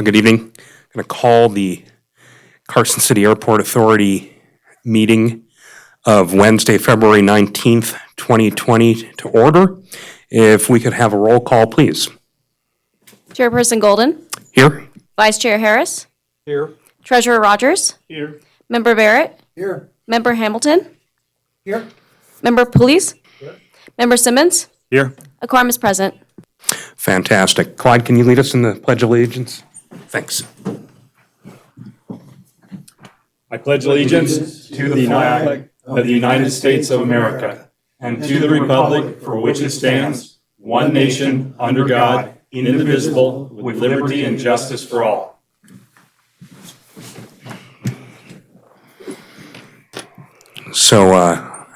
Good evening. I'm going to call the Carson City Airport Authority meeting of Wednesday, February 19th, 2020 to order. If we could have a roll call, please. Chairperson Golden. Here. Vice Chair Harris. Here. Treasurer Rogers. Here. Member Barrett. Here. Member Hamilton. Here. Member Police. Here. Member Simmons. Here. A quorum is present. Fantastic. Clyde, can you lead us in the Pledge of Allegiance? Thanks. I pledge allegiance to the flag of the United States of America and to the republic for which it stands, one nation, under God, indivisible, with liberty and justice for all. So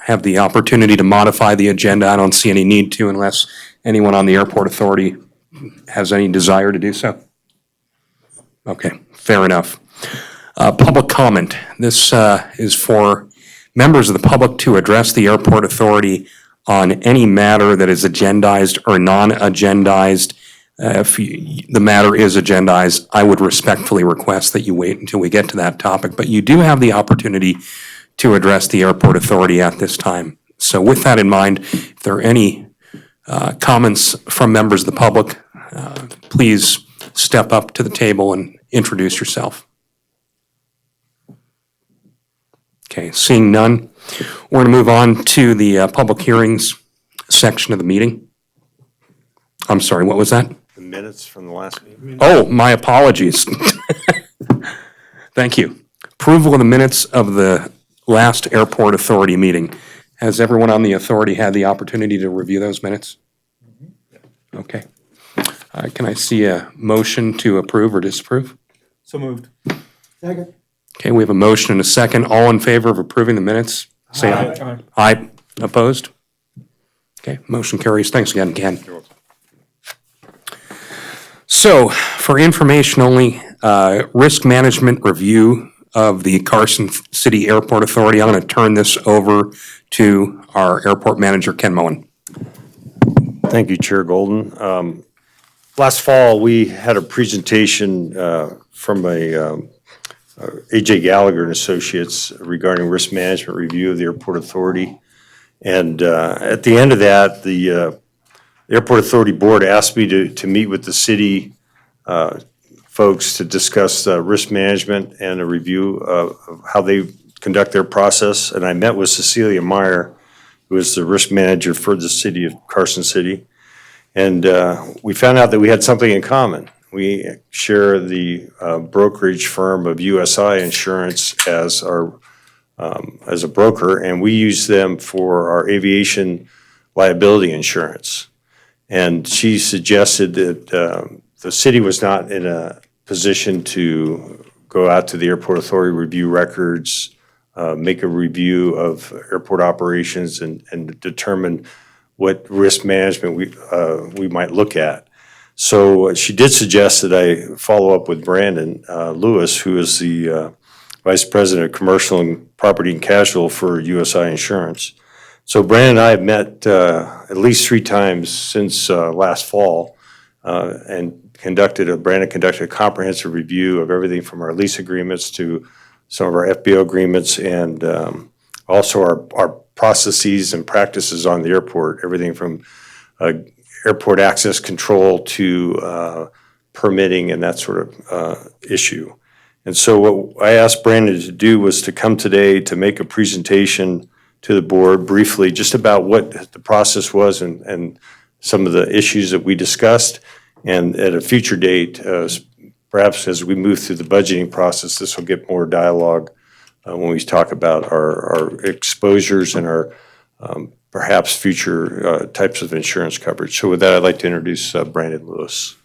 have the opportunity to modify the agenda. I don't see any need to unless anyone on the Airport Authority has any desire to do so. Okay, fair enough. Public comment. This is for members of the public to address the Airport Authority on any matter that is agendized or non-agendized. If the matter is agendized, I would respectfully request that you wait until we get to that topic. But you do have the opportunity to address the Airport Authority at this time. So with that in mind, if there are any comments from members of the public, please step up to the table and introduce yourself. Okay, seeing none, we're going to move on to the public hearings section of the meeting. I'm sorry, what was that? The minutes from the last meeting. Oh, my apologies. Thank you. Approval of the minutes of the last Airport Authority meeting. Has everyone on the authority had the opportunity to review those minutes? Okay. Can I see a motion to approve or disapprove? So moved. Second. Okay, we have a motion and a second. All in favor of approving the minutes? Say aye. Aye. Opposed? Okay, motion carries. Thanks again, Ken. So, for information only, risk management review of the Carson City Airport Authority. I'm going to turn this over to our airport manager, Ken Moen. Thank you, Chair Golden. Last fall, we had a presentation from A.J. Gallagher and Associates regarding risk management review of the Airport Authority. And at the end of that, the Airport Authority Board asked me to meet with the city folks to discuss risk management and a review of how they conduct their process. And I met with Cecilia Meyer, who is the risk manager for the city of Carson City. And we found out that we had something in common. We share the brokerage firm of USI Insurance as a broker, and we use them for our aviation liability insurance. And she suggested that the city was not in a position to go out to the Airport Authority, review records, make a review of airport operations, and determine what risk management we might look at. So she did suggest that I follow up with Brandon Lewis, who is the Vice President of Commercial and Property and Casualty for USI Insurance. So Brandon and I have met at least 3 times since last fall and Brandon conducted a comprehensive review of everything from our lease agreements to some of our FBO agreements and also our processes and practices on the airport, everything from airport access control to permitting and that sort of issue. And so what I asked Brandon to do was to come today to make a presentation to the board briefly just about what the process was and some of the issues that we discussed. And at a future date, perhaps as we move through the budgeting process, this will get more dialogue when we talk about our exposures and our perhaps future types of insurance coverage. So with that, I'd like to introduce Brandon Lewis.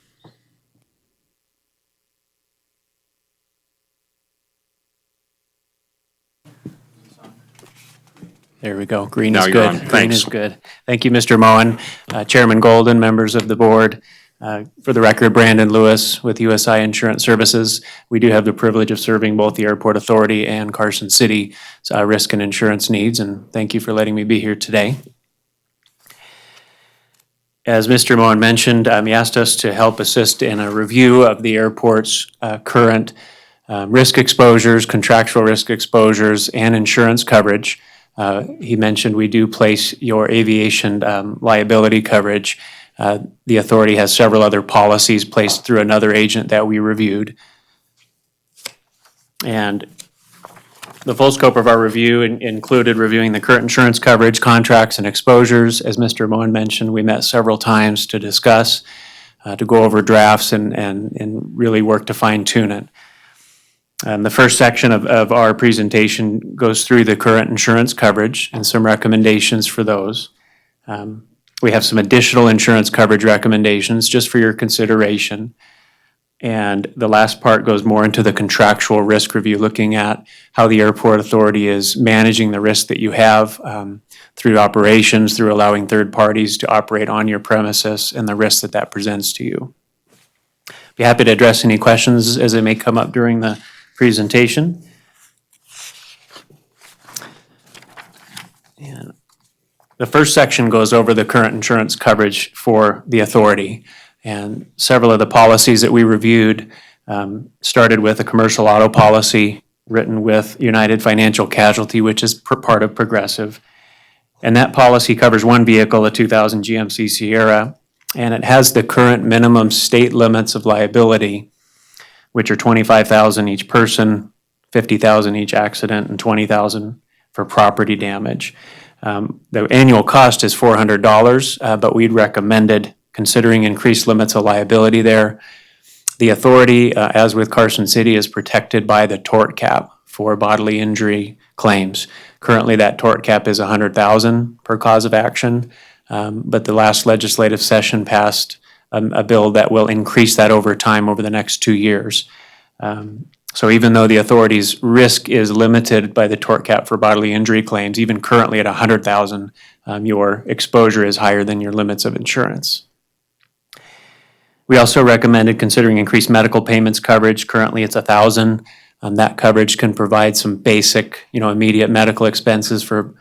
There we go. Green Now is you're good. on. Green Thanks. is good. Thank you, Mr. Moen. Chairman Golden, members of the board. For the record, Brandon Lewis with USI Insurance Services. We do have the privilege of serving both the Airport Authority and Carson City risk and insurance needs, and thank you for letting me be here today. As Mr. Moen mentioned, he asked us to help assist in a review of the airport's current risk exposures, contractual risk exposures, and insurance coverage. He mentioned we do place your aviation liability coverage. The authority has several other policies placed through another agent that we reviewed. And the full scope of our review included reviewing the current insurance coverage, contracts, and exposures. As Mr. Moen mentioned, we met several times to discuss, to go over drafts and really work to fine tune it. The first section of our presentation goes through the current insurance coverage and some recommendations for those. We have some additional insurance coverage recommendations just for your consideration. And the last part goes more into the contractual risk review, looking at how the airport authority is managing the risk that you have through operations, through allowing third parties to operate on your premises, and the risk that that presents to you. Be happy to address any questions as they may come up during the presentation. And the first section goes over the current insurance coverage for the authority. And several of the policies that we reviewed started with a commercial auto policy written with United Financial Casualty, which is part of Progressive. And that policy covers one vehicle, a 2000 GMC Sierra, and it has the current minimum state limits of liability, which are $25,000 each person, $50,000 each accident, and $20,000 for property damage. The annual cost is $400, but we'd recommended considering increased limits of liability there. The authority, as with Carson City, is protected by the tort cap for bodily injury claims. Currently, that tort cap is $100,000 per cause of action, but the last legislative session passed a bill that will increase that over time over the next 2 years. So even though the authority's risk is limited by the tort cap for bodily injury claims, even currently at $100,000, your exposure is higher than your limits of insurance. We also recommended considering increased medical payments coverage. Currently, it's $1,000. That coverage can provide some basic, immediate medical expenses for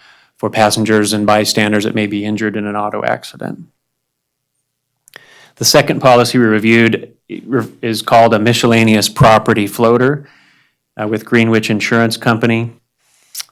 passengers and bystanders that may be injured in an auto accident. The second policy we reviewed is called a miscellaneous property floater with Greenwich Insurance Company.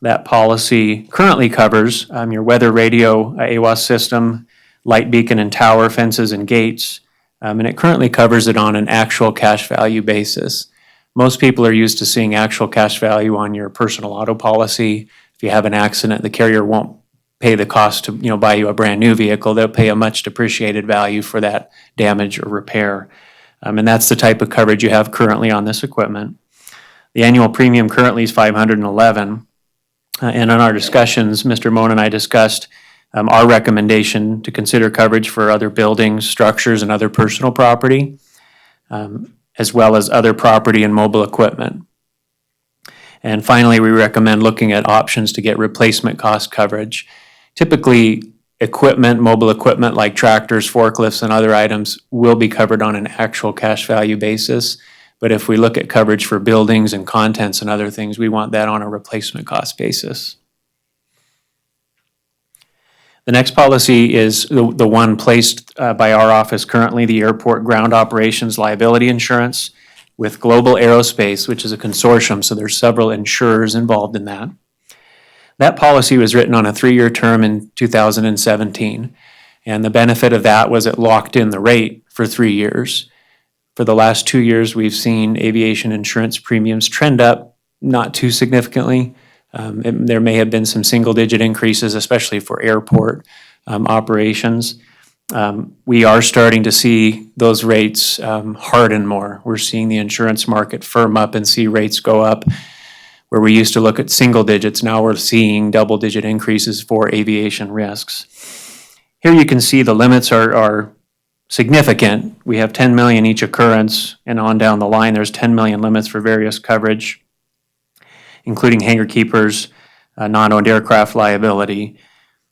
That policy currently covers your weather radio AWAS system, light beacon and tower, fences and gates, and it currently covers it on an actual cash value basis. Most people are used to seeing actual cash value on your personal auto policy. If you have an accident, the carrier won't pay the cost to buy you a brand new vehicle. They'll pay a much depreciated value for that damage or repair. And that's the type of coverage you have currently on this equipment. The annual premium currently is $511. And in our discussions, Mr. Moen and I discussed our recommendation to consider coverage for other buildings, structures, and other personal property, as well as other property and mobile equipment. And finally, we recommend looking at options to get replacement cost coverage. Typically, mobile equipment like tractors, forklifts, and other items will be covered on an actual cash value basis. But if we look at coverage for buildings and contents and other things, we want that on a replacement cost basis. The next policy is the one placed by our office currently, the Airport Ground Operations Liability Insurance with Global Aerospace, which is a consortium, so there's several insurers involved in that. That policy was written on a 3-year term in 2017, and the benefit of that was it locked in the rate for 3 years. For the last 2 years, we've seen aviation insurance premiums trend up, not too significantly. There may have been some single-digit increases, especially for airport operations. We are starting to see those rates harden more. We're seeing the insurance market firm up and see rates go up. Where we used to look at single digits, now we're seeing double-digit increases for aviation risks. Here you can see the limits are significant. We have 10 million each occurrence, and on down the line, there's 10 million limits for various coverage, including hangar keepers, non-owned aircraft liability.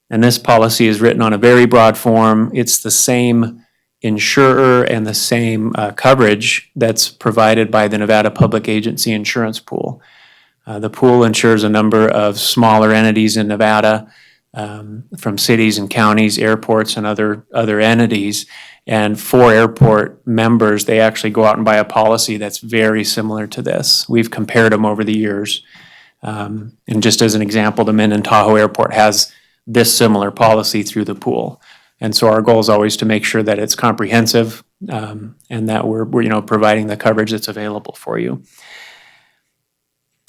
And this policy is written on a very broad form. It's the same insurer and the same coverage that's provided by the Nevada Public Agency Insurance Pool. The pool insures a number of smaller entities in Nevada, from cities and counties, airports, and other entities. And for airport members, they actually go out and buy a policy that's very similar to this. We've compared them over the years. And just as an example, the Minden Tahoe Airport has this similar policy through the pool. And so our goal is always to make sure that it's comprehensive, and that we're providing the coverage that's available for you.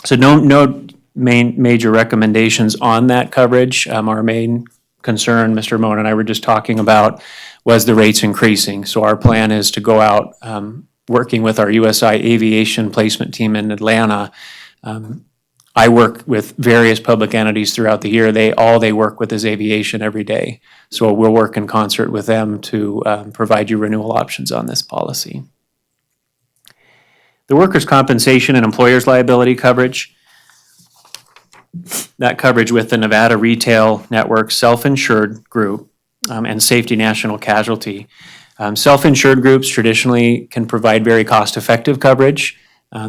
So no major recommendations on that coverage. Our main concern, Mr. Moen and I were just talking about, was the rates increasing. So our plan is to go out, working with our USI Aviation Placement Team in Atlanta. I work with various public entities throughout the year. They work with is aviation every day. So we'll work in concert with them to provide you renewal options on this policy. The workers' compensation and employers' liability coverage, that coverage with the Nevada Retail Network Self-Insured Group and Safety National Casualty. Self-insured groups traditionally can provide very cost-effective coverage.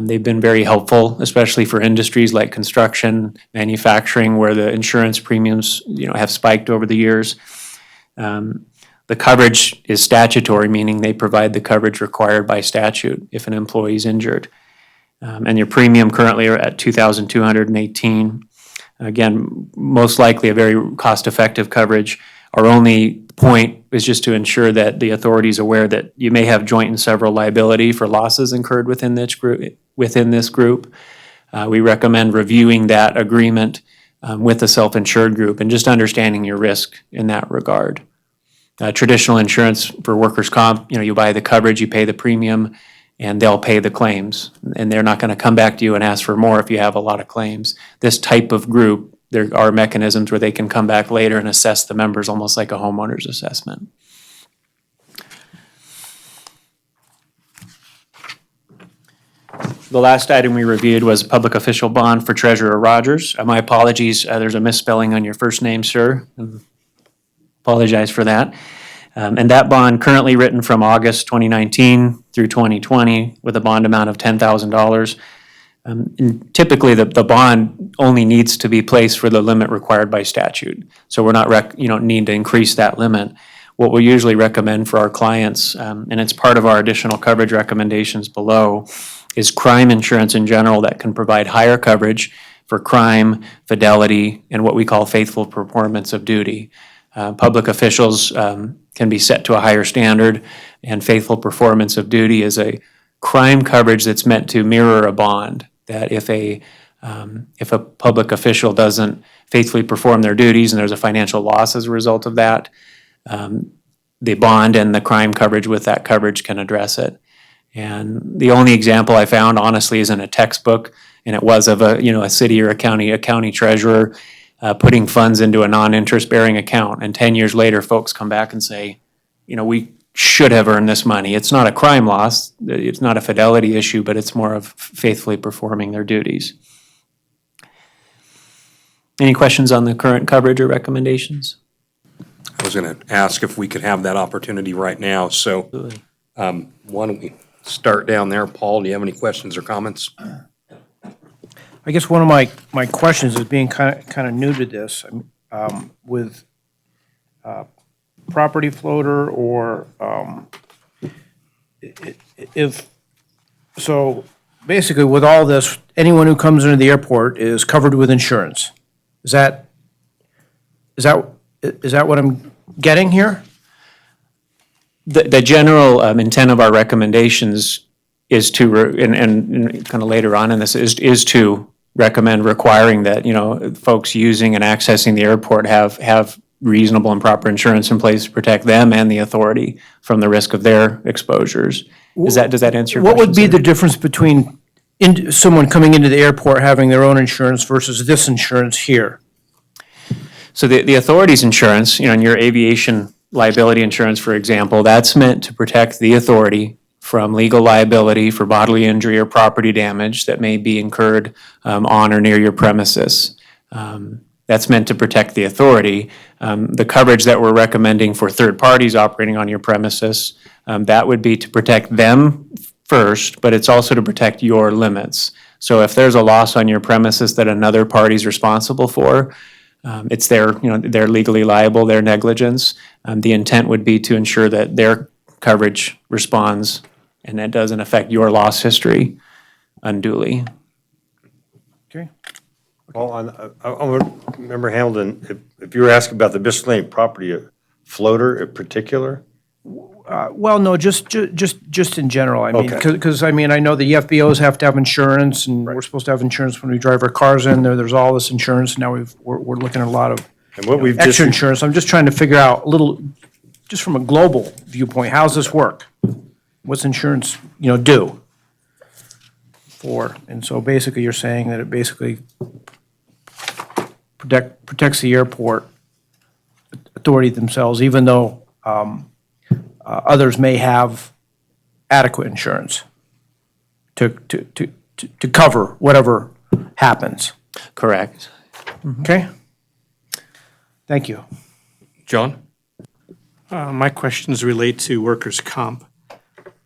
They've been very helpful, especially for industries like construction, manufacturing, where the insurance premiums have spiked over the years. The coverage is statutory, meaning they provide the coverage required by statute if an employee is injured. And your premium currently are at $2,218. Again, most likely a very cost-effective coverage. Our only point is just to ensure that the authority is aware that you may have joint and several liability for losses incurred within this group. We recommend reviewing that agreement with the self-insured group and just understanding your risk in that regard. Traditional insurance for workers' comp, you buy the coverage, you pay the premium, and they'll pay the claims. And they're not going to come back to you and ask for more if you have a lot of claims. This type of group, there are mechanisms where they can come back later and assess the members almost like a homeowner's assessment. The last item we reviewed was a public official bond for Treasurer Rogers. My apologies, there's a misspelling on your first name, sir. Apologize for that. And that bond currently written from August 2019 through 2020 with a bond amount of $10,000. And typically, the bond only needs to be placed for the limit required by statute. So we're not, need to increase that limit. What we usually recommend for our clients, and it's part of our additional coverage recommendations below, is crime insurance in general that can provide higher coverage for crime, fidelity, and what we call faithful performance of duty. Public officials can be set to a higher standard, and faithful performance of duty is a crime coverage that's meant to mirror a bond. That if a public official doesn't faithfully perform their duties and there's a financial loss as a result of that, the bond and the crime coverage with that coverage can address it. And the only example I found, honestly, is in a textbook, and it was of a city or a county treasurer putting funds into a non-interest bearing account. And 10 years later, folks come back and say, we should have earned this money. It's not a crime loss. It's not a fidelity issue, but it's more of faithfully performing their duties. Any questions on the current coverage or recommendations? I was going to ask if we could have that opportunity right now. So why don't we start down there? Paul, do you have any questions or comments? I guess one of my questions is being kind of new to this, with property floater or so basically with all this, anyone who comes into the airport is covered with insurance. Is that what I'm getting here? The general intent of our recommendations is to, and kind of later on in this, is to recommend requiring that, folks using and accessing the airport have reasonable and proper insurance in place to protect them and the authority from the risk of their exposures. Does that answer your question? What would be sir? the difference between someone coming into the airport having their own insurance versus this insurance here? So the authority's insurance, and your aviation liability insurance, for example, that's meant to protect the authority from legal liability for bodily injury or property damage that may be incurred on or near your premises. That's meant to protect the authority. The coverage that we're recommending for third parties operating on your premises, that would be to protect them first, but it's also to protect your limits. So if there's a loss on your premises that another party's responsible for, It's they're legally liable, their negligence. The intent would be to ensure that their coverage responds and that doesn't affect your loss history unduly. Okay. Well, Member Hamilton, if you were asking about the miscellaneous property, a floater in particular? Well, no, just in general. I mean, Okay. because, I mean, I know the FBOs have to have insurance, and we're supposed to have insurance when we drive our cars in there. There's all this insurance. Now we're looking at a lot of And what we've just, extra insurance. I'm just trying to figure out a little, just from a global viewpoint, how's this work? What's insurance, do for? And so basically, you're saying that it basically protects the airport authority themselves, even though others may have adequate insurance to cover whatever happens. Correct. Okay? Thank you. John? My questions relate to workers' comp.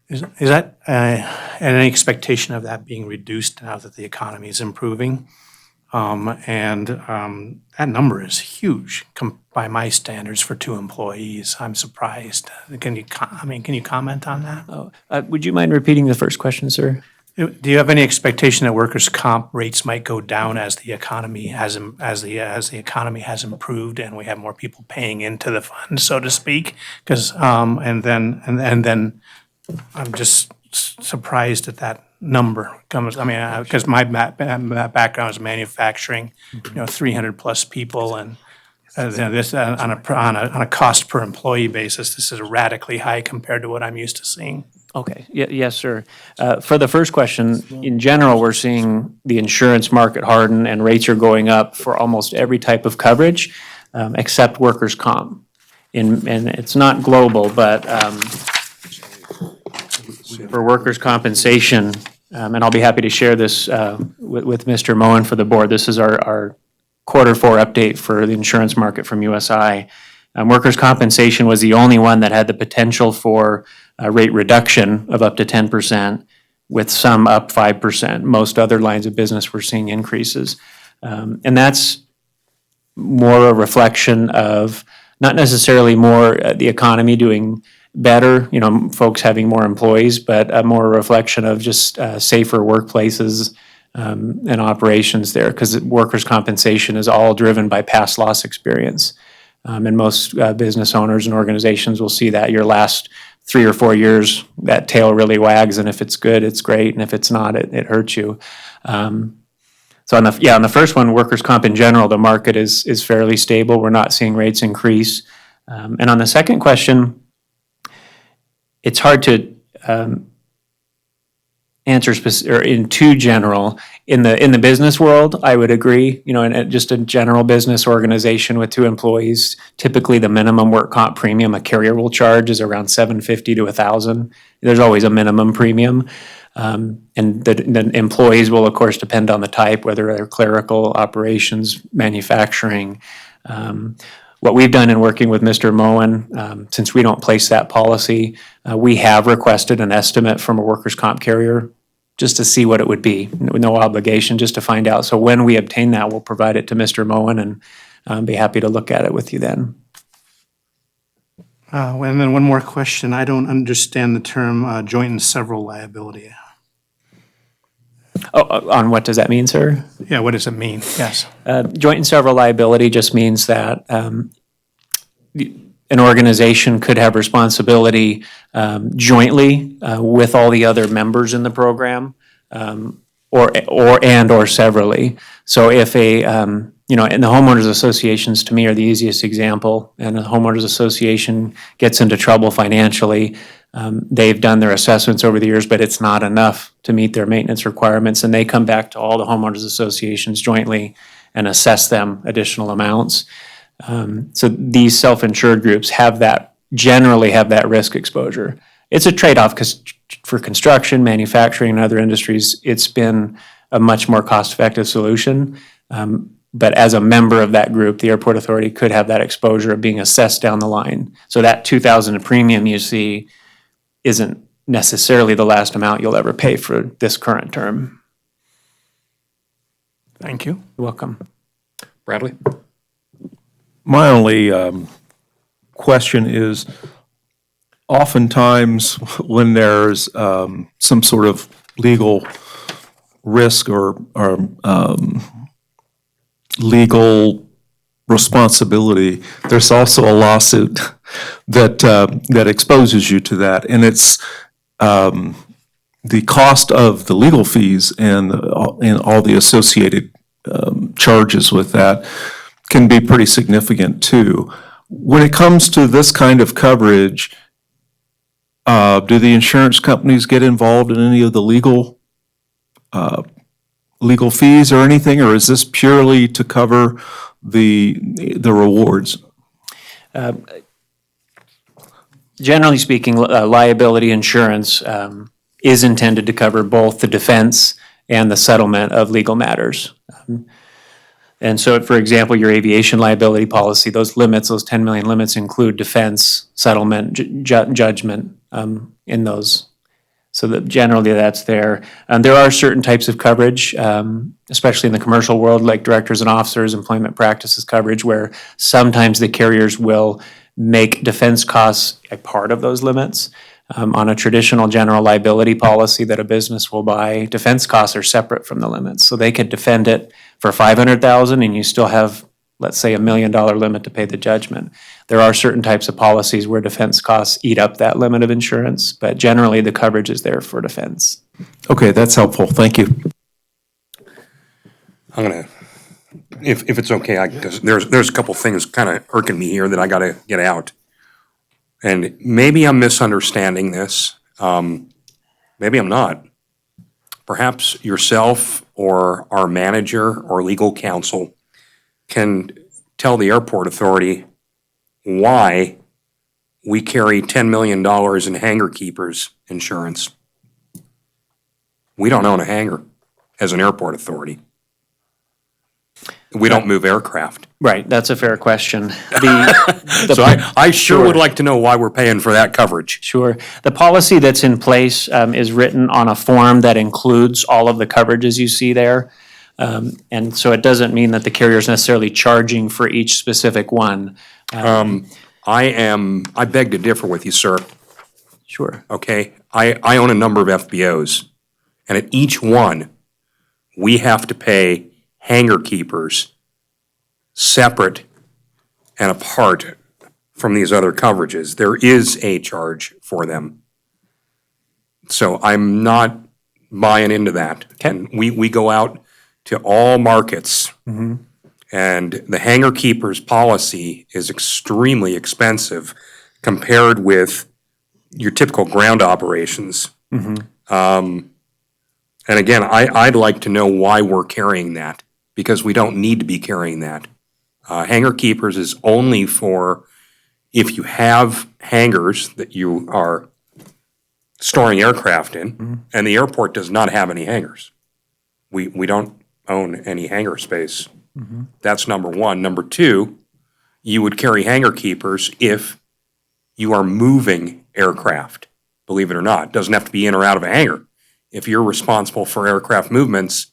Is that any expectation of that being reduced now that the economy is improving? That number is huge by my standards for 2 employees. I'm surprised. Can you comment on that? Would you mind repeating the first question, sir? Do you have any expectation that workers' comp rates might go down as the economy has improved and we have more people paying into the fund, so to speak? Because and then I'm just surprised that number comes. I mean, because my background is manufacturing, 300 plus people, and this on a cost per employee basis, this is radically high compared to what I'm used to seeing. Okay, yes, sir. For the first question, in general, we're seeing the insurance market harden and rates are going up for almost every type of coverage, except workers' comp. And it's not global, but for workers' compensation, and I'll be happy to share this with Mr. Moen for the board. This is our quarter 4 update for the insurance market from USI. Workers' compensation was the only one that had the potential for a rate reduction of up to 10%, with some up 5%. Most other lines of business were seeing increases. And that's more a reflection of not necessarily more the economy doing better, folks having more employees, but a more reflection of just safer workplaces and operations there, because workers' compensation is all driven by past loss experience. And most business owners and organizations will see that your last 3 or 4 years, that tail really wags, and if it's good, it's great, and if it's not, it hurts you. So on the first one, workers' comp in general, the market is fairly stable. We're not seeing rates increase. And on the second question, it's hard to answer in too general. In the business world, I would agree. In just a general business organization with 2 employees, typically the minimum work comp premium a carrier will charge is around $750 to $1,000. There's always a minimum premium, and the employees will of course depend on the type, whether they're clerical, operations, manufacturing. What we've done in working with Mr. Moen, since we don't place that policy, we have requested an estimate from a workers' comp carrier just to see what it would be. No obligation, just to find out. So when we obtain that, we'll provide it to Mr. Moen and be happy to look at it with you then. And then one more question. I don't understand the term joint and several liability. Oh, on what does that mean, sir? Yeah, what does it mean? Yes. Joint and several liability just means that an organization could have responsibility jointly with all the other members in the program, or severally. So if and the homeowners associations to me are the easiest example, and a homeowners association gets into trouble financially, they've done their assessments over the years, but it's not enough to meet their maintenance requirements, and they come back to all the homeowners associations jointly and assess them additional amounts. So these self-insured groups generally have that risk exposure. It's a trade-off because for construction, manufacturing, and other industries, it's been a much more cost-effective solution. But as a member of that group, the airport authority could have that exposure of being assessed down the line. So that $2,000 premium you see isn't necessarily the last amount you'll ever pay for this current term. Thank you. You're welcome. Bradley? My only question is, oftentimes when there's some sort of legal risk or legal responsibility, there's also a lawsuit that exposes you to that, and it's the cost of the legal fees and all the associated charges with that can be pretty significant too. When it comes to this kind of coverage, do the insurance companies get involved in any of the legal fees or anything, or is this purely to cover the rewards? Generally speaking, liability insurance is intended to cover both the defense and the settlement of legal matters. And so, for example, your aviation liability policy, those limits, those 10 million limits include defense, settlement, judgment in those. So that generally that's there. There are certain types of coverage, especially in the commercial world, like directors and officers, employment practices coverage, where sometimes the carriers will make defense costs a part of those limits. On a traditional general liability policy that a business will buy, defense costs are separate from the limits. So they could defend it for $500,000 and you still have, let's say, $1 million limit to pay the judgment. There are certain types of policies where defense costs eat up that limit of insurance, but generally the coverage is there for defense. Okay, that's helpful. Thank you. I'm gonna, if it's okay, because there's a couple things kind of irking me here that I gotta get out. And maybe I'm misunderstanding this. Maybe I'm not. Perhaps yourself or our manager or legal counsel can tell the airport authority why we carry $10 million in hangar keepers insurance. We don't own a hangar as an airport authority. We don't move aircraft. Right, that's a fair question. So I sure would like to know why we're paying for that coverage. Sure. The policy that's in place is written on a form that includes all of the coverages you see there. And so it doesn't mean that the carrier is necessarily charging for each specific one. I beg to differ with you, sir. Sure. Okay? I own a number of FBOs, and at each one, we have to pay hangar keepers separate and apart from these other coverages. There is a charge for them. So I'm not buying into that. Okay. And we go out to all markets, and the hangar keepers policy is extremely expensive compared with your typical ground operations. And again, I'd like to know why we're carrying that, because we don't need to be carrying that. Hangar keepers is only for if you have hangars that you are storing aircraft in, and the airport does not have any hangars. We don't own any hangar space. That's number one. Number two, you would carry hangar keepers if you are moving aircraft, believe it or not. It doesn't have to be in or out of a hangar. If you're responsible for aircraft movements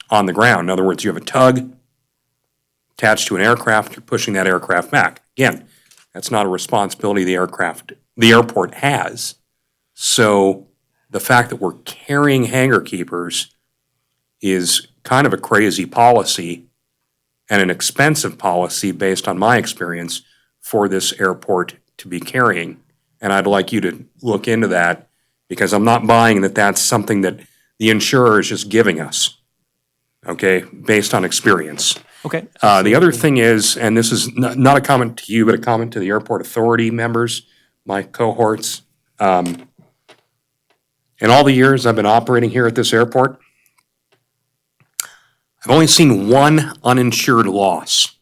on the ground, in other words, you have a tug attached to an aircraft, you're pushing that aircraft back. Again, that's not a responsibility the airport has. So the fact that we're carrying hangar keepers is kind of a crazy policy and an expensive policy based on my experience for this airport to be carrying. And I'd like you to look into that, because I'm not buying that that's something that the insurer is just giving us, okay, based on experience. Okay. The other thing is, and this is not a comment to you, but a comment to the airport authority members, my cohorts. In all the years I've been operating here at this airport, I've only seen one uninsured loss.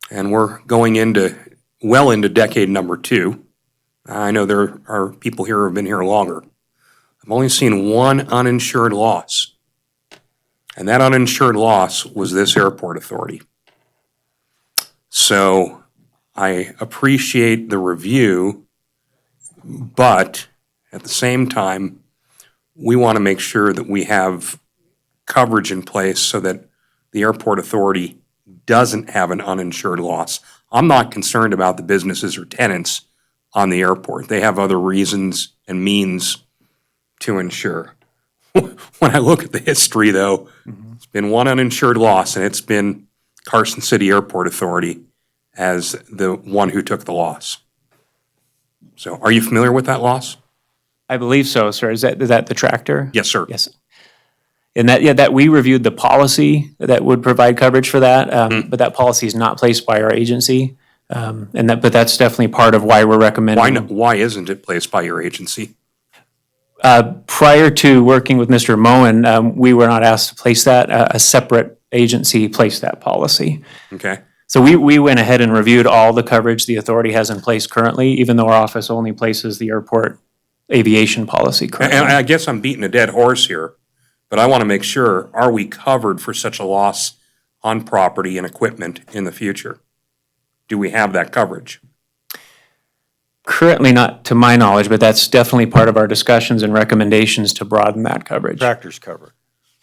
And we're going well into decade number 2. I know there are people here who have been here longer. I've only seen one uninsured loss. And that uninsured loss was this airport authority. So I appreciate the review, but at the same time, we want to make sure that we have coverage in place so that the airport authority doesn't have an uninsured loss. I'm not concerned about the businesses or tenants on the airport. They have other reasons and means to insure. When I look at the history, though, it's been one uninsured loss, and it's been Carson City Airport Authority as the one who took the loss. So are you familiar with that loss? I believe so, sir. Is that the tractor? Yes, sir. Yes. And that we reviewed the policy that would provide coverage for that, but that policy is not placed by our agency. But that's definitely part of why we're recommending. Why isn't it placed by your agency? Prior to working with Mr. Moen, we were not asked to place that. A separate agency placed that policy. Okay. So we went ahead and reviewed all the coverage the authority has in place currently, even though our office only places the airport aviation policy currently. And I guess I'm beating a dead horse here, but I want to make sure, are we covered for such a loss on property and equipment in the future? Do we have that coverage? Currently not to my knowledge, but that's definitely part of our discussions and recommendations to broaden that coverage. Tractor's covered.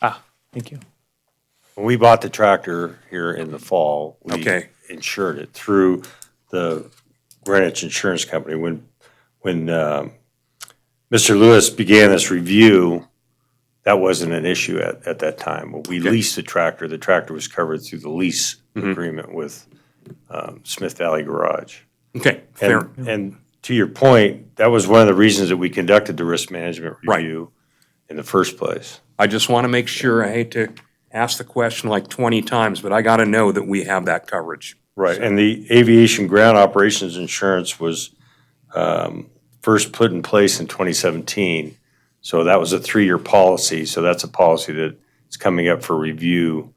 Thank you. When we bought the tractor here in the fall, we Okay. insured it through the Greenwich Insurance Company. When Mr. Lewis began this review, that wasn't an issue at that time. When we leased the tractor was covered through the lease agreement with Smith Valley Garage. Okay, fair. And to your point, that was one of the reasons that we conducted the risk management review in the first place. I just want to make sure, I hate to ask the question like 20 times, but I got to know that we have that coverage. Right, and the aviation ground operations insurance was first put in place in 2017. So that was a 3-year policy. So that's a policy that is coming up for review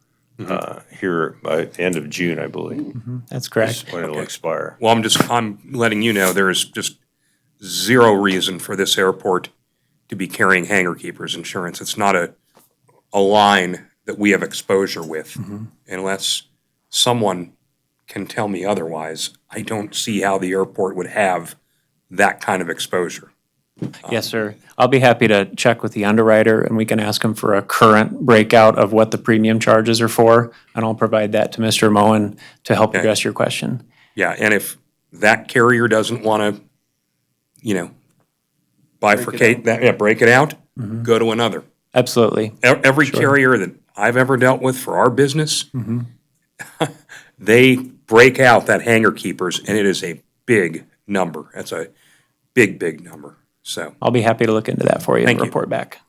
here by the end of June, I believe. That's correct. Is when it'll expire. Well, I'm letting you know there is just zero reason for this airport to be carrying hangar keepers insurance. It's not a line that we have exposure with. Unless someone can tell me otherwise, I don't see how the airport would have that kind of exposure. Yes, sir. I'll be happy to check with the underwriter, and we can ask him for a current breakout of what the premium charges are for, and I'll provide that to Mr. Moen to help address your question. Yeah, and if that carrier doesn't want to, bifurcate that, break it out, go to another. Absolutely. Every carrier that I've ever dealt with for our business, they break out that hangar keepers, and it is a big number. That's a big, big number. So, I'll be happy to look into that for you and Thank you. report back.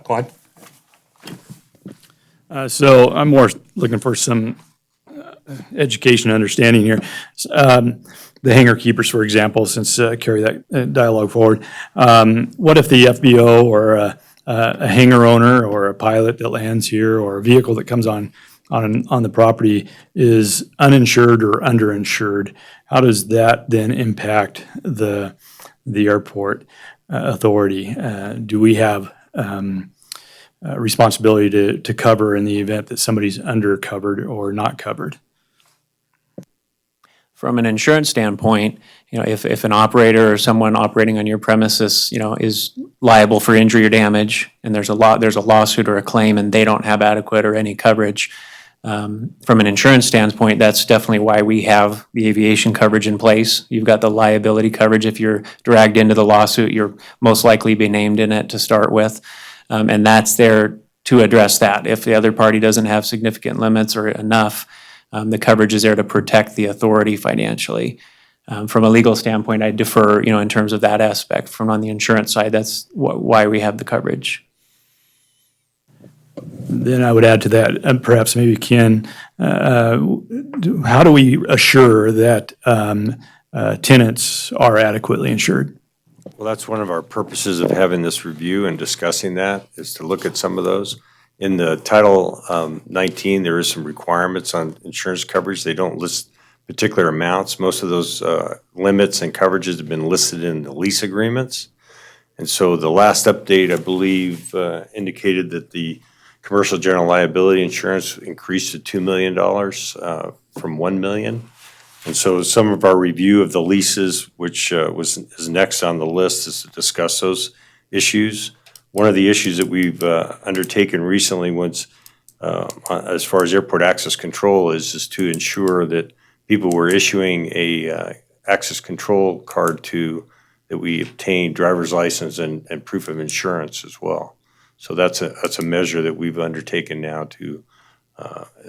Claude? So I'm more looking for some education and understanding here. The hangar keepers, for example, since carry that dialogue forward. What if the FBO or a hangar owner or a pilot that lands here or a vehicle that comes on the property is uninsured or underinsured? How does that then impact the airport authority? Do we have responsibility to cover in the event that somebody's undercovered or not covered? From an insurance standpoint, if an operator or someone operating on your premises, is liable for injury or damage, and there's a lawsuit or a claim and they don't have adequate or any coverage, from an insurance standpoint, that's definitely why we have the aviation coverage in place. You've got the liability coverage. If you're dragged into the lawsuit, you'll most likely be named in it to start with. And that's there to address that. If the other party doesn't have significant limits or enough, the coverage is there to protect the authority financially. From a legal standpoint, I defer, in terms of that aspect. From on the insurance side, that's why we have the coverage. Then I would add to that, perhaps maybe Ken, how do we assure that tenants are adequately insured? Well, that's one of our purposes of having this review and discussing that, is to look at some of those. In the Title 19, there is some requirements on insurance coverage. They don't list particular amounts. Most of those limits and coverages have been listed in the lease agreements. And so the last update, I believe, indicated that the commercial general liability insurance increased to $2 million from $1 million. And so some of our review of the leases, which is next on the list, is to discuss those issues. One of the issues that we've undertaken recently was as far as airport access control is to ensure that people we're issuing a access control card to, that we obtain driver's license and proof of insurance as well. So that's a measure that we've undertaken now to,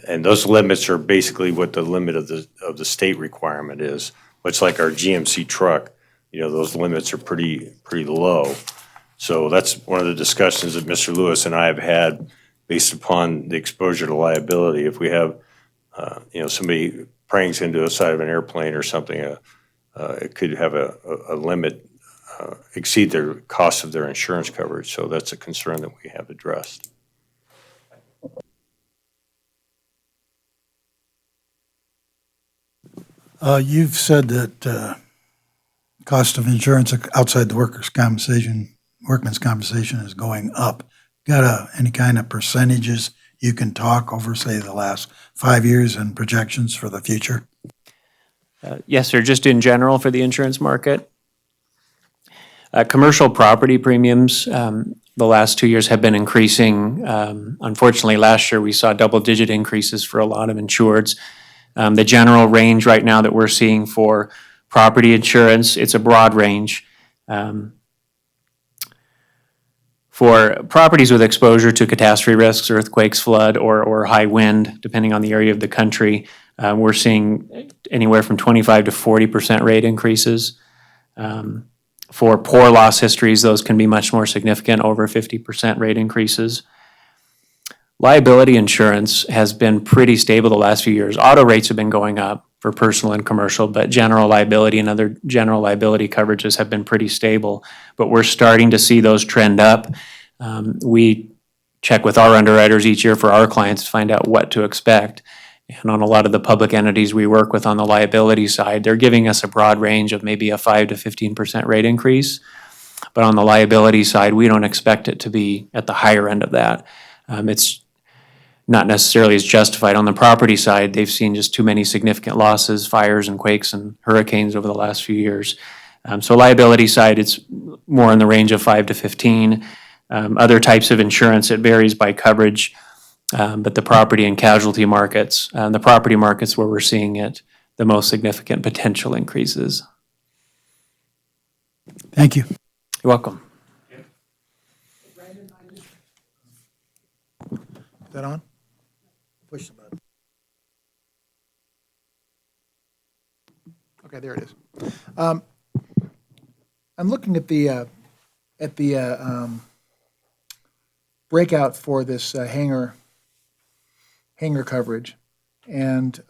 and those limits are basically what the limit of the state requirement is. Much like our GMC truck, those limits are pretty low. So that's one of the discussions that Mr. Lewis and I have had based upon the exposure to liability. If we have, somebody prangs into the side of an airplane or something, it could have a limit exceed their cost of their insurance coverage. So that's a concern that we have addressed. You've said that cost of insurance outside the workman's compensation is going up. Got any kind of percentages you can talk over, say, the last 5 years and projections for the future? Yes, sir. Just in general for the insurance market. Commercial property premiums, the last 2 years have been increasing. Unfortunately, last year we saw double-digit increases for a lot of insureds. The general range right now that we're seeing for property insurance, it's a broad range. For properties with exposure to catastrophe risks, earthquakes, flood, or high wind, depending on the area of the country, we're seeing anywhere from 25 to 40% rate increases. For poor loss histories, those can be much more significant, over 50% rate increases. Liability insurance has been pretty stable the last few years. Auto rates have been going up for personal and commercial, but general liability and other general liability coverages have been pretty stable. But we're starting to see those trend up. We check with our underwriters each year for our clients to find out what to expect. And on a lot of the public entities we work with on the liability side, they're giving us a broad range of maybe a 5 to 15% rate increase. But on the liability side, we don't expect it to be at the higher end of that. It's not necessarily as justified. On the property side, they've seen just too many significant losses, fires and quakes and hurricanes over the last few years. So liability side, it's more in the range of 5 to 15. Other types of insurance, it varies by coverage. But the property and casualty markets, the property markets where we're seeing it, the most significant potential increases. Thank you. You're welcome. Is that on? Push the button. Okay, there it is. I'm looking at the breakout for this hangar coverage and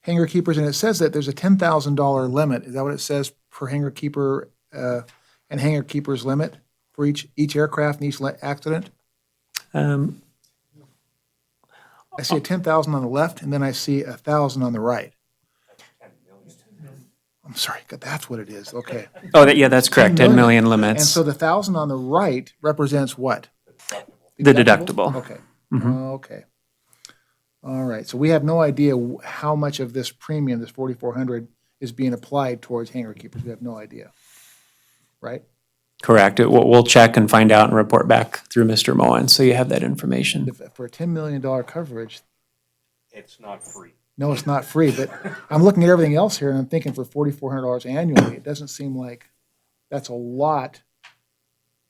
hangar keepers, and it says that there's a $10,000 limit. Is that what it says per hangar keeper and hangar keepers limit for each aircraft and each accident? I see a 10,000 on the left, and then I see 1,000 on the right. I'm sorry, that's what it is. Okay. Oh, yeah, that's correct. 10 million limits. And so the 1,000 on the right represents what? The deductible. Okay. Okay. All right. So we have no idea how much of this premium, this $4,400, is being applied towards hangar keepers. We have no idea. Right? Correct. We'll check and find out and report back through Mr. Moen, so you have that information. For a $10 million coverage. It's not free. No, it's not free, but I'm looking at everything else here and I'm thinking for $4,400 annually, it doesn't seem like that's a lot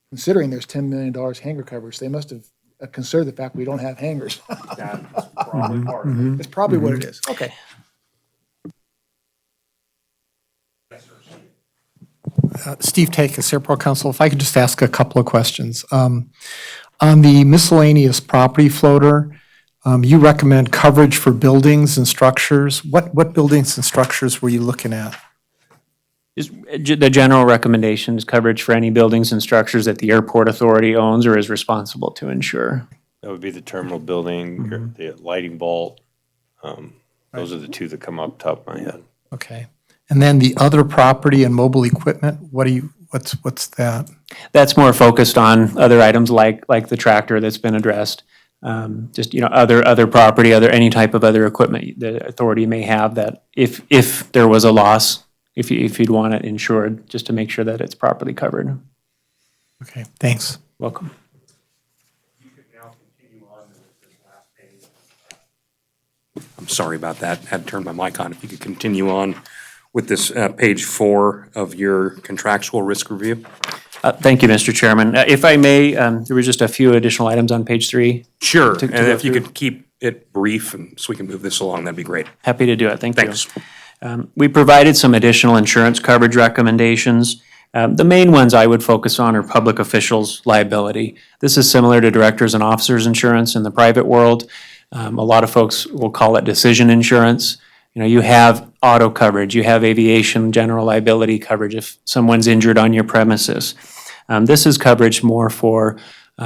considering there's $10 million hangar coverage. They must have considered the fact we don't have hangars. That's probably part of it. It's probably what it is. Okay. Steve Takis, Airport Council. If I could just ask a couple of questions. On the miscellaneous property floater, you recommend coverage for buildings and structures. What buildings and structures were you looking at? Just the general recommendation is coverage for any buildings and structures that the airport authority owns or is responsible to insure. That would be the terminal building, the lighting vault. Those are the two that come up top of my head. Okay. And then the other property and mobile equipment, what's that? That's more focused on other items like the tractor that's been addressed. Just, other property, any type of other equipment the authority may have that if there was a loss, if you'd want it insured, just to make sure that it's properly covered. Okay, thanks. Welcome. You could now continue sorry about that. Had to turn my mic on. If you could continue on with this page 4 of your contractual risk review. Thank you, Mr. Chairman. If I may, there were just a few additional items on page 3. Sure, To and go if you through. could keep it brief and so we can move this along, that'd be great. Happy to do it. Thank you. Thanks. We provided some additional insurance coverage recommendations. The main ones I would focus on are public officials' liability. This is similar to directors and officers insurance in the private world. A lot of folks will call it decision insurance. You know, you have auto coverage, you have aviation general liability coverage if someone's injured on your premises. This is coverage more for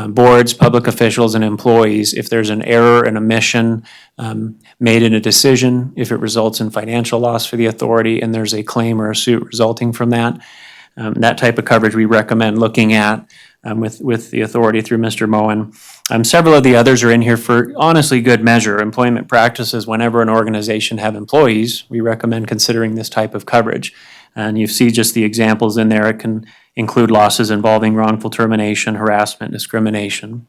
boards, public officials, and employees if there's an error, an omission made in a decision, if it results in financial loss for the authority, and there's a claim or a suit resulting from that. That type of coverage we recommend looking at with the authority through Mr. Moen. Several of the others are in here for honestly good measure. Employment practices, whenever an organization have employees, we recommend considering this type of coverage. And you see just the examples in there. It can include losses involving wrongful termination, harassment, discrimination.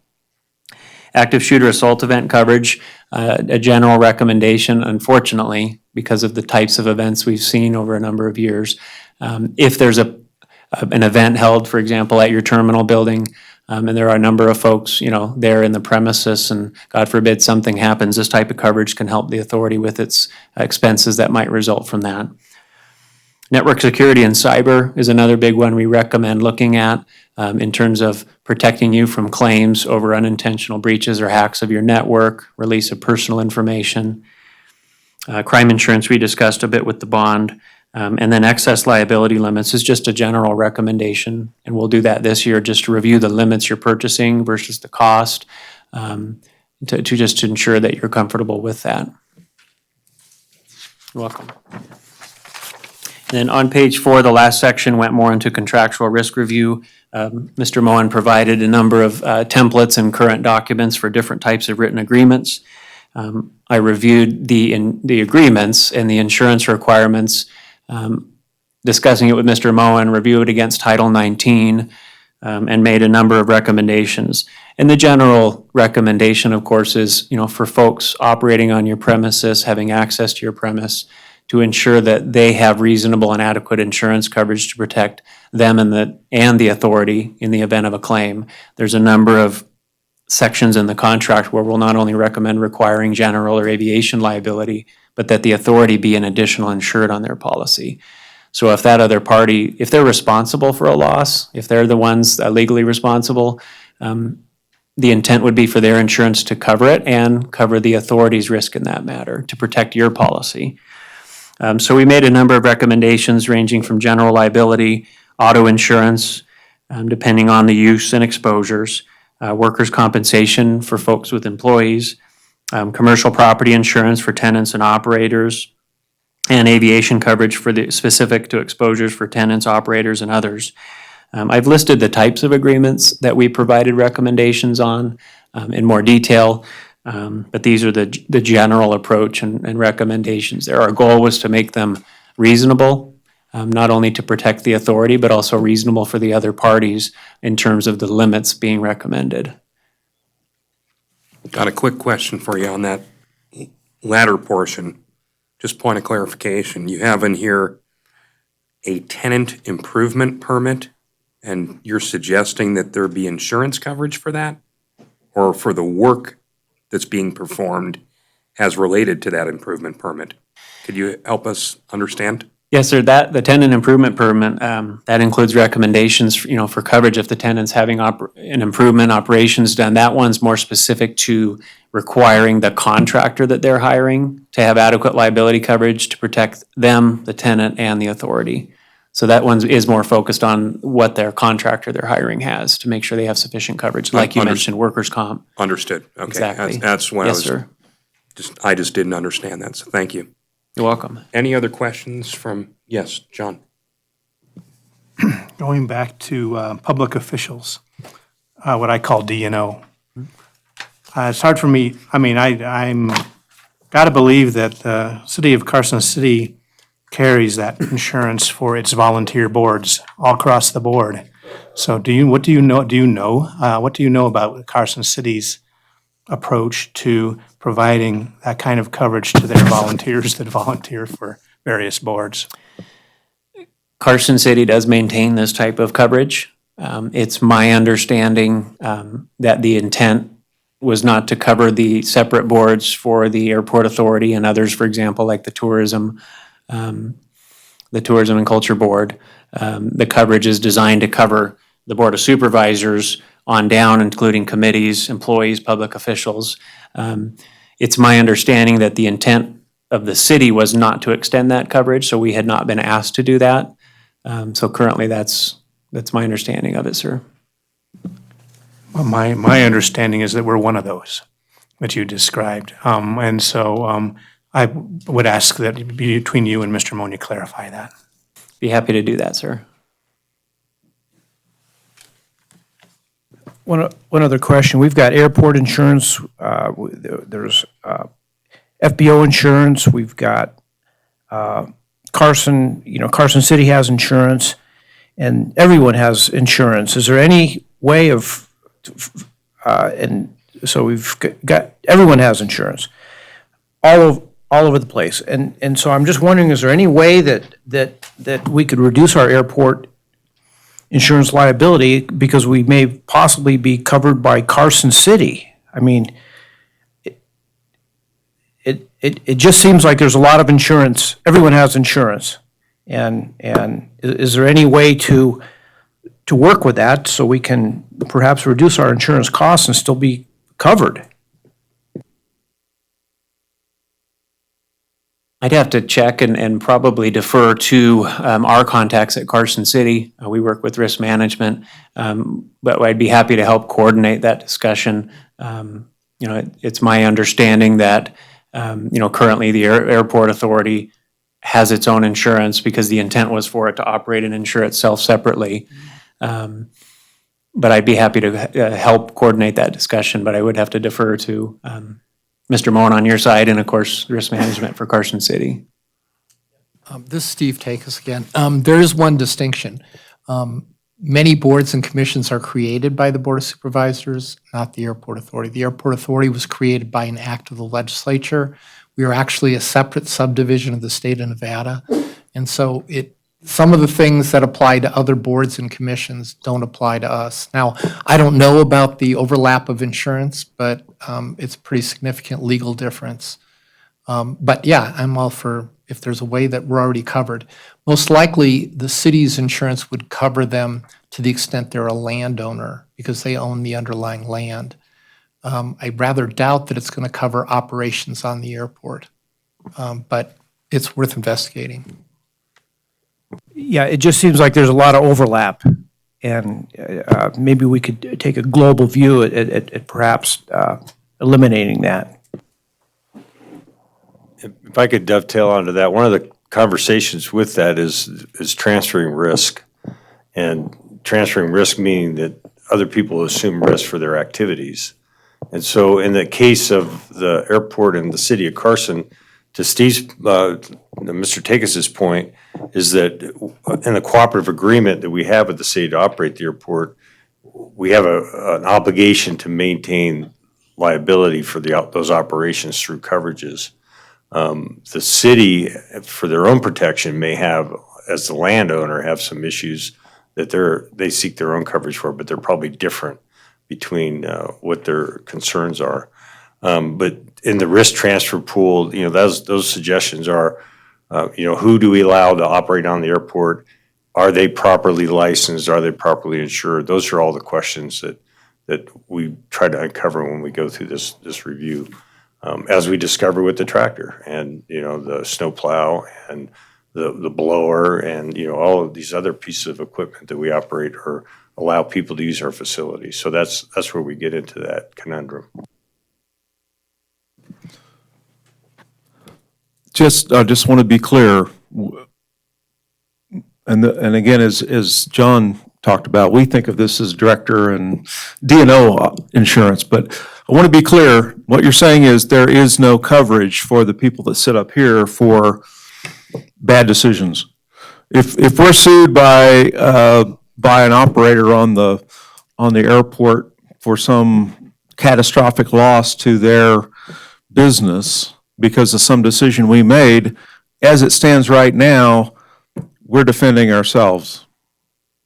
Active shooter assault event coverage, a general recommendation, unfortunately, because of the types of events we've seen over a number of years. If there's an event held, for example, at your terminal building, and there are a number of folks, you know, there in the premises, and God forbid something happens, this type of coverage can help the authority with its expenses that might result from that. Network security and cyber is another big one we recommend looking at in terms of protecting you from claims over unintentional breaches or hacks of your network, release of personal information. Crime insurance we discussed a bit with the bond. And then excess liability limits is just a general recommendation, and we'll do that this year just to review the limits you're purchasing versus the cost, to just ensure that you're comfortable with that. You're welcome. Then on page 4, the last section went more into contractual risk review. Mr. Moen provided a number of templates and current documents for different types of written agreements. I reviewed the agreements and the insurance requirements, discussing it with Mr. Moen, review it against Title 19, and made a number of recommendations. And the general recommendation, of course, is, you know, for folks operating on your premises, having access to your premise, to ensure that they have reasonable and adequate insurance coverage to protect them and the authority in the event of a claim. There's a number of sections in the contract where we'll not only recommend requiring general or aviation liability, but that the authority be an additional insured on their policy. So if that other party, if they're responsible for a loss, if they're the ones legally responsible, the intent would be for their insurance to cover it and cover the authority's risk in that matter to protect your policy. So we made a number of recommendations ranging from general liability, auto insurance, depending on the use and exposures, workers' compensation for folks with employees, commercial property insurance for tenants and operators, and aviation coverage for the specific to exposures for tenants, operators, and others. I've listed the types of agreements that we provided recommendations on in more detail. But these are the general approach and recommendations there. Our goal was to make them reasonable, not only to protect the authority, but also reasonable for the other parties in terms of the limits being recommended. Got a quick question for you on that latter portion. Just point of clarification. You have in here a tenant improvement permit, and you're suggesting that there be insurance coverage for that? Or for the work that's being performed as related to that improvement permit? Could you help us understand? Yes, sir. The tenant improvement permit, that includes recommendations, you know, for coverage if the tenant's having an improvement operations done. That one's more specific to requiring the contractor that they're hiring to have adequate liability coverage to protect them, the tenant, and the authority. So that one is more focused on what their contractor they're hiring has to make sure they have sufficient coverage, like you mentioned, workers' comp. Understood. Okay. Exactly. That's what Yes, sir. I just didn't understand that, so thank you. You're welcome. Any other questions from, yes, John? Going back to public officials, what I call D&O. It's hard for me, I mean, I'm got to believe that the city of Carson City carries that insurance for its volunteer boards all across the board. So what do you know about Carson City's approach to providing that kind of coverage to their volunteers that volunteer for various boards? Carson City does maintain this type of coverage. It's my understanding that the intent was not to cover the separate boards for the airport authority and others, for example, like the tourism and culture board. The coverage is designed to cover the board of supervisors on down, including committees, employees, public officials. It's my understanding that the intent of the city was not to extend that coverage, so we had not been asked to do that. So currently, that's my understanding of it, sir. Well, my understanding is that we're one of those that you described. And so I would ask that between you and Mr. Moon, you clarify that. Be happy to do that, sir. One other question. We've got airport insurance, there's FBO insurance, we've got Carson City has insurance, and everyone has insurance. Is there any way of, and so we've got, everyone has insurance, all over the place. And so I'm just wondering, is there any way that we could reduce our airport insurance liability because we may possibly be covered by Carson City? I mean, it just seems like there's a lot of insurance. Everyone has insurance. And is there any way to work with that so we can perhaps reduce our insurance costs and still be covered? I'd have to check and probably defer to our contacts at Carson City. We work with risk management, but I'd be happy to help coordinate that discussion. It's my understanding that, currently the airport authority has its own insurance because the intent was for it to operate and insure itself separately. But I'd be happy to help coordinate that discussion, but I would have to defer to Mr. Moen on your side, and of course, risk management for Carson City. This is Steve Takis again. There is one distinction. Many boards and commissions are created by the Board of Supervisors, not the Airport Authority. The Airport Authority was created by an act of the legislature. We are actually a separate subdivision of the state of Nevada. And so some of the things that apply to other boards and commissions don't apply to us. Now, I don't know about the overlap of insurance, but it's a pretty significant legal difference. But yeah, I'm all for if there's a way that we're already covered. Most likely, the city's insurance would cover them to the extent they're a landowner because they own the underlying land. I rather doubt that it's going to cover operations on the airport, but it's worth investigating. Yeah, it just seems like there's a lot of overlap, and maybe we could take a global view at perhaps eliminating that. If I could dovetail onto that, one of the conversations with that is transferring risk. And transferring risk meaning that other people assume risk for their activities. And so in the case of the airport and the city of Carson, to Steve's, Mr. Takis's point, is that in the cooperative agreement that we have with the city to operate the airport, we have an obligation to maintain liability for those operations through coverages. The city, for their own protection, may have, as the landowner, have some issues that they seek their own coverage for, but they're probably different between what their concerns are. But in the risk transfer pool, those suggestions are, who do we allow to operate on the airport? Are they properly licensed? Are they properly insured? Those are all the questions that we try to uncover when we go through this review. As we discover with the tractor and, the snowplow and the blower and, all of these other pieces of equipment that we operate or allow people to use our facilities. So that's where we get into that conundrum. I just want to be clear, and again, as John talked about, we think of this as director and D&O insurance, but I want to be clear, what you're saying is there is no coverage for the people that sit up here for bad decisions. If we're sued by an operator on the airport for some catastrophic loss to their business because of some decision we made. As it stands right now, we're defending ourselves.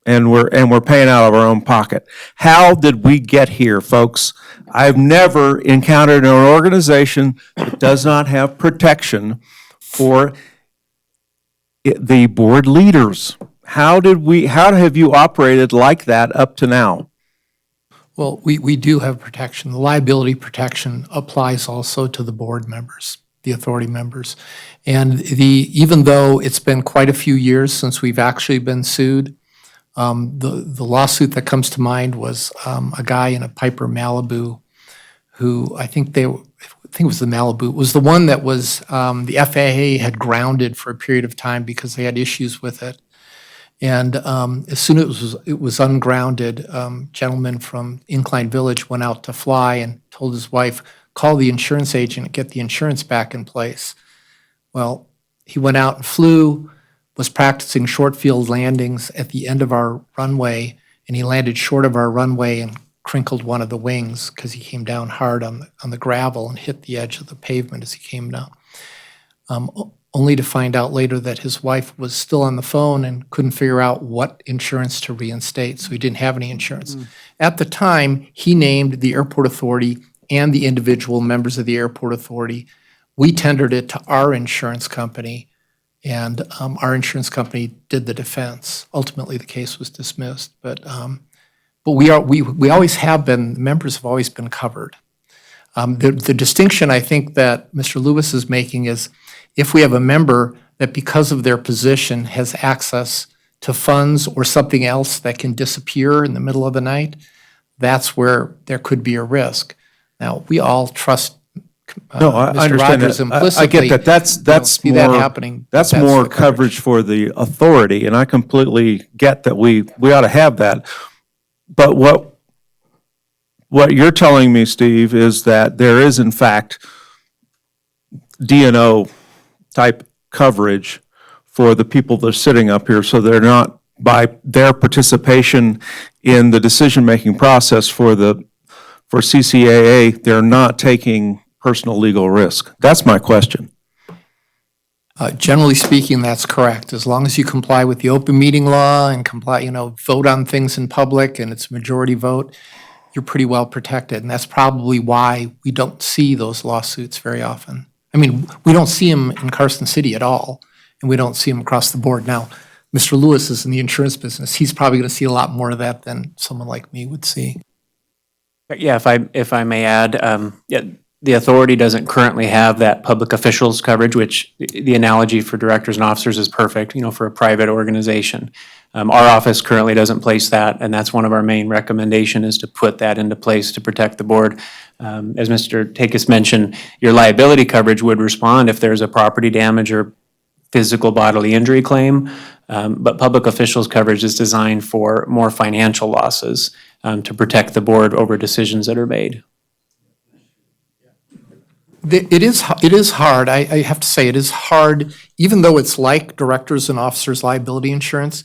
And we're paying out of our own pocket. How did we get here, folks? I've never encountered an organization that does not have protection for the board leaders. How have you operated like that up to now? Well, we do have protection. The liability protection applies also to the board members, the authority members. And even though it's been quite a few years since we've actually been sued, the lawsuit that comes to mind was a guy in a Piper Malibu who I think it was the Malibu. It was the one that was the FAA had grounded for a period of time because they had issues with it. And as soon as it was ungrounded, gentleman from Incline Village went out to fly and told his wife, call the insurance agent and get the insurance back in place. Well, he went out and flew, was practicing short field landings at the end of our runway, and he landed short of our runway and crinkled one of the wings because he came down hard on the gravel and hit the edge of the pavement as he came down. Only to find out later that his wife was still on the phone and couldn't figure out what insurance to reinstate, so he didn't have any insurance. At the time, he named the airport authority and the individual members of the airport authority. We tendered it to our insurance company, and our insurance company did the defense. Ultimately, the case was dismissed, but we always have been, members have always been covered. The distinction I think that Mr. Lewis is making is if we have a member that because of their position has access to funds or something else that can disappear in the middle of the night, that's where there could be a risk. Now, we all trust No, I Mr. understand Rogers that. implicitly. I get that. That's see more, that happening. that's That's more the coverage for the authority, and I completely get that we ought to have that. But what you're telling me, Steve, is that there is in fact D&O type coverage for the people that are sitting up here, so they're not, by their participation in the decision-making process for CCAA, they're not taking personal legal risk. That's my question. Generally speaking, that's correct. As long as you comply with the open meeting law and vote on things in public and it's a majority vote, you're pretty well protected. And that's probably why we don't see those lawsuits very often. I mean, we don't see them in Carson City at all, and we don't see them across the board. Now, Mr. Lewis is in the insurance business. He's probably going to see a lot more of that than someone like me would see. Yeah, if I may add, the authority doesn't currently have that public officials coverage, which the analogy for directors and officers is perfect, for a private organization. Our office currently doesn't place that, and that's one of our main recommendation is to put that into place to protect the board. As Mr. Takis mentioned, your liability coverage would respond if there's a property damage or physical bodily injury claim, but public officials coverage is designed for more financial losses to protect the board over decisions that are made. It is hard. I have to say, it is hard, even though it's like directors and officers liability insurance.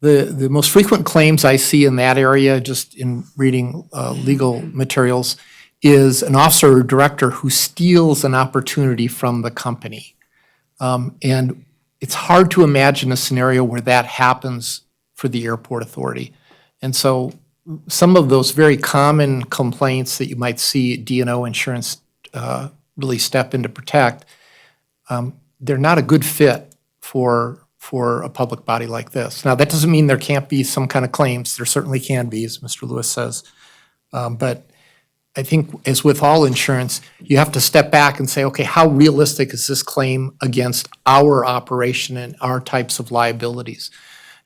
The most frequent claims I see in that area, just in reading legal materials, is an officer or director who steals an opportunity from the company. And it's hard to imagine a scenario where that happens for the airport authority. And so some of those very common complaints that you might see D&O insurance really step in to protect, they're not a good fit for a public body like this. Now, that doesn't mean there can't be some kind of claims. There certainly can be, as Mr. Lewis says. But I think, as with all insurance, you have to step back and say, okay, how realistic is this claim against our operation and our types of liabilities?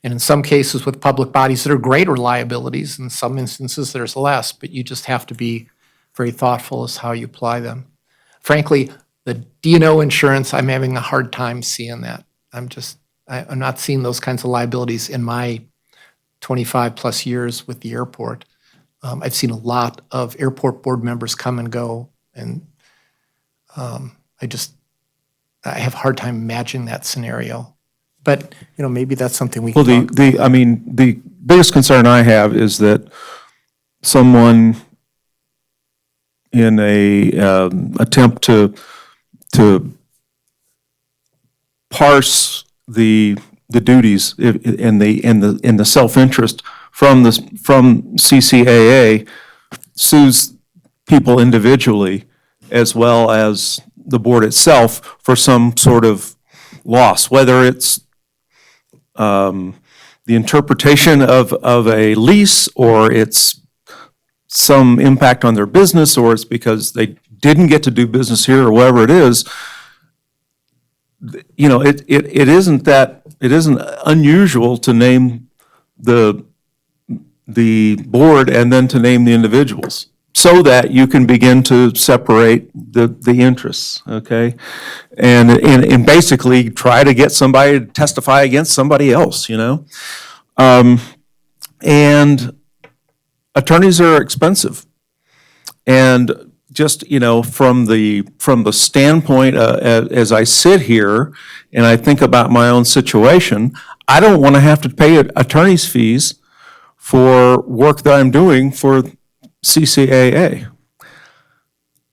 And in some cases with public bodies, there are greater liabilities. In some instances, there's less, but you just have to be very thoughtful as how you apply them. Frankly, the D&O insurance, I'm having a hard time seeing that. I'm not seeing those kinds of liabilities in my 25 plus years with the airport. I've seen a lot of airport board members come and go, and I have a hard time imagining that scenario. But, maybe that's something we can talk about. The biggest concern I have is that someone attempt to parse the duties and the self-interest from CCAA, sues people individually as well as the board itself for some sort of loss, whether it's the interpretation of a lease, or it's some impact on their business, or it's because they didn't get to do business here, or whatever it is. You know, it isn't unusual to name the board and then to name the individuals, so that you can begin to separate the interests, okay? And basically try to get somebody to testify against somebody else, you know? And attorneys are expensive. And just, you know, from the standpoint, as I sit here and I think about my own situation, I don't want to have to pay attorney's fees for work that I'm doing for CCAA.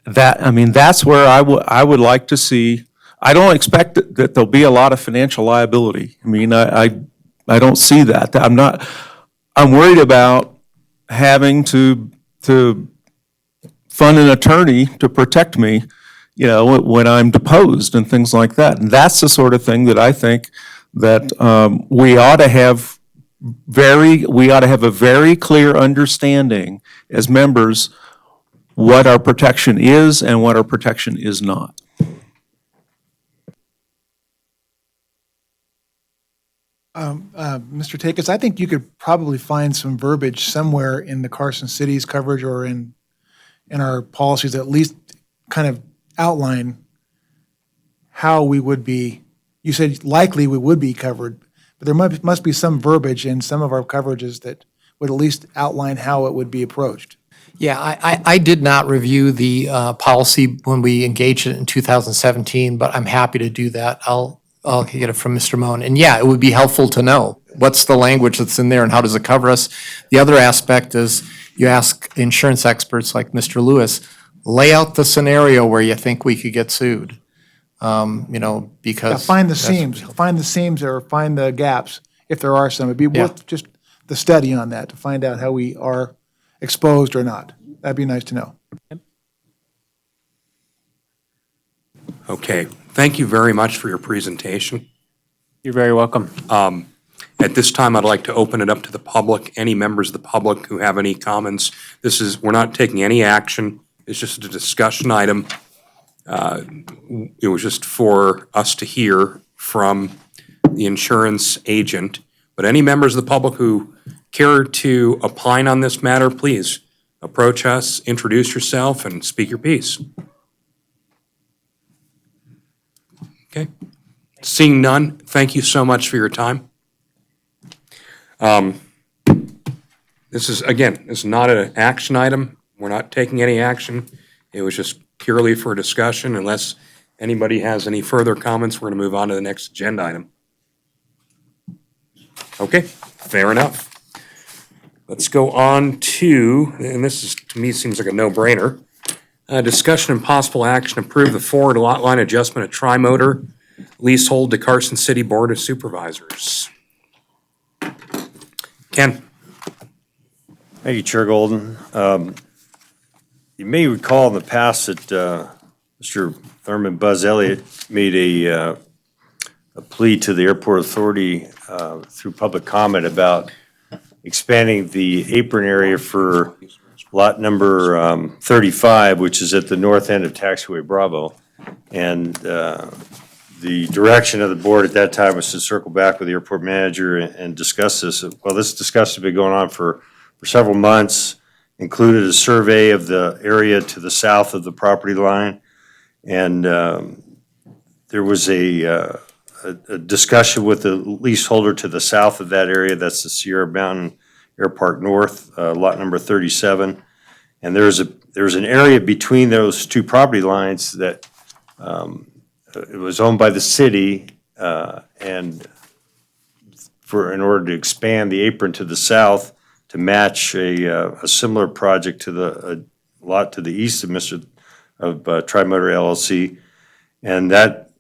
That's where I would like to see. I don't expect that there'll be a lot of financial liability. I mean, I don't see that. I'm worried about having to fund an attorney to protect me, you know, when I'm deposed and things like that. And that's the sort of thing that I think that we ought to have a very clear understanding as members what our protection is and what our protection is not. Mr. Takis, I think you could probably find some verbiage somewhere in the Carson City's coverage or in our policies that at least kind of outline how we would be. You said likely we would be covered, but there must be some verbiage in some of our coverages that would at least outline how it would be approached. Yeah, I did not review the policy when we engaged it in 2017, but I'm happy to do that. I'll get it from Mr. Moen. And yeah, it would be helpful to know what's the language that's in there and how does it cover us. The other aspect is you ask insurance experts like Mr. Lewis, lay out the scenario where you think we could get sued. You know, because. Find the seams or find the gaps if there are some. It'd be worth just the study on that to find out how we are exposed or not. That'd be nice to know. Okay, thank you very much for your presentation. You're very welcome. At this time, I'd like to open it up to the public, any members of the public who have any comments. We're not taking any action, it's just a discussion item. It was just for us to hear from the insurance agent. But any members of the public who care to opine on this matter, please approach us, introduce yourself, and speak your piece. Okay. Seeing none, thank you so much for your time. This is not an action item. We're not taking any action. It was just purely for discussion. Unless anybody has any further comments, we're going to move on to the next agenda item. Okay, fair enough. Let's go on to, and this is, to me, seems like a no-brainer. Discussion and possible action, approve the forward lot line adjustment at Tri-Motor leasehold to Carson City Board of Supervisors. Ken? Thank you, Chair Golden. You may recall in the past that Mr. Thurman Buzz Elliott made a plea to the Airport Authority through public comment about expanding the apron area for lot number 35, which is at the north end of Taxiway Bravo. And the direction of the board at that time was to circle back with the airport manager and discuss this. Well, this discussion has been going on for several months, included a survey of the area to the south of the property line. And there was a discussion with the leaseholder to the south of that area. That's the Sierra Mountain Air Park North, lot number 37. And there's an area between those two property lines that it was owned by the city, and in order to expand the apron to the south to match a similar project to the lot to the east of Tri-Motor LLC. And that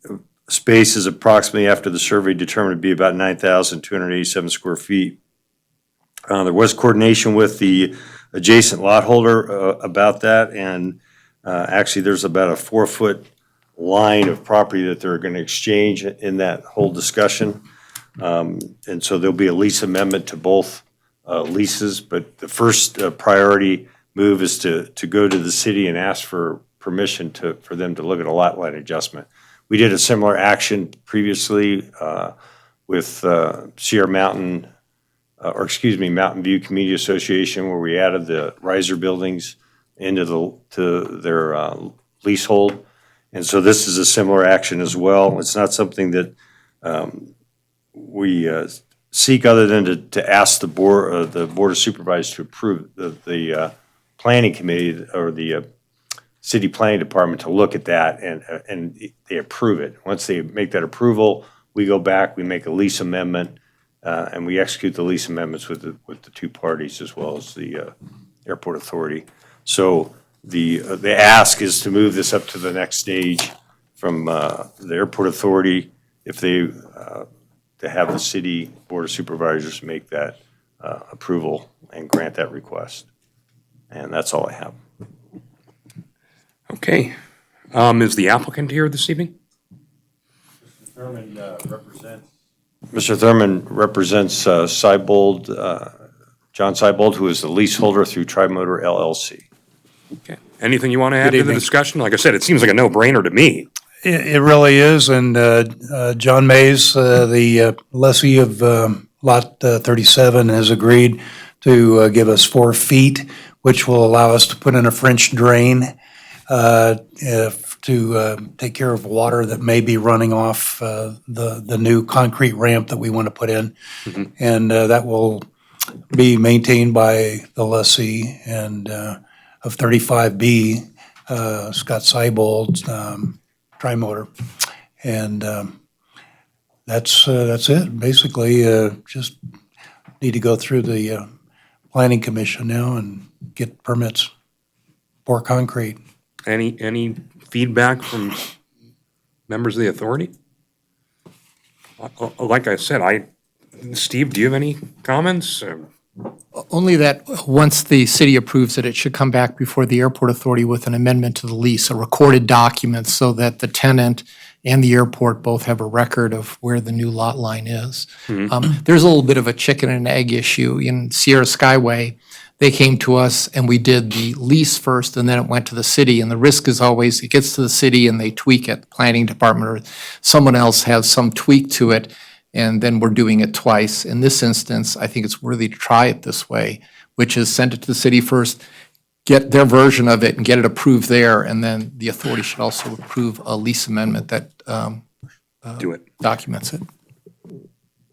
space is approximately, after the survey, determined to be about 9,287 square feet. There was coordination with the adjacent lot holder about that, and actually, there's about a 4-foot line of property that they're going to exchange in that whole discussion. And so there'll be a lease amendment to both leases, but the first priority move is to go to the city and ask for permission for them to look at a lot line adjustment. We did a similar action previously with Sierra Mountain, Mountain View Community Association, where we added the riser buildings into their leasehold. And so this is a similar action as well. It's not something that we seek other than to ask the board of supervisors to approve the planning committee or the city planning department to look at that, and they approve it. Once they make that approval, we go back, we make a lease amendment, and we execute the lease amendments with the two parties as well as the airport authority. So the ask is to move this up to the next stage from the airport authority, if they to have the city board of supervisors make that approval and grant that request. And that's all I have. Okay. Is the applicant here this evening? Mr. Thurman represents Seibold, John Seibold, who is the leaseholder through Tri-Motor LLC. Okay. Anything you want to add to the discussion? Like I said, it seems like a no-brainer to me. It really is, and John Mays, the lessee of Lot 37, has agreed to give us 4 feet, which will allow us to put in a French drain to take care of water that may be running off the new concrete ramp that we want to put in. Mm-hmm. And that will be maintained by the lessee and of 35B, Scott Seibold, Tri-Motor. And that's it. Basically, just need to go through the planning commission now and get permits, pour concrete. Any feedback from members of the authority? Like I said, Steve, do you have any comments? Only that once the city approves it, it should come back before the airport authority with an amendment to the lease, a recorded document, so that the tenant and the airport both have a record of where the new lot line is. Mm-hmm. There's a little bit of a chicken and egg issue. In Sierra Skyway, they came to us and we did the lease first, and then it went to the city. And the risk is always it gets to the city and they tweak it, the planning department or someone else has some tweak to it, and then we're doing it twice. In this instance, I think it's worthy to try it this way, which is send it to the city first, get their version of it and get it approved there, and then the authority should also approve a lease amendment that documents it.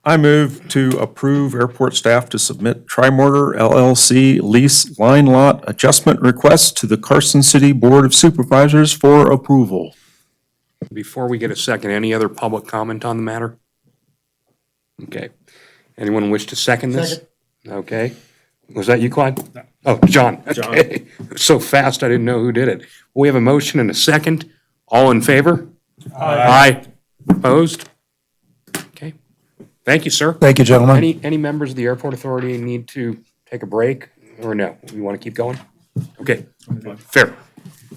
I move to approve airport staff to submit Tri-Motor LLC lease line lot adjustment request to the Carson City Board of Supervisors for approval. Before we get a second, any other public comment on the matter? Okay. Anyone wish to second this? Second. Okay. Was that you, Clyde? No. Oh, John. Okay. So fast, I didn't know who did it. We have a motion and a second. All in favor? Aye. Opposed? Okay. Thank you, sir. Thank you, gentlemen. Any members of the airport authority need to take a break or no? You want to keep going? Okay. Fair.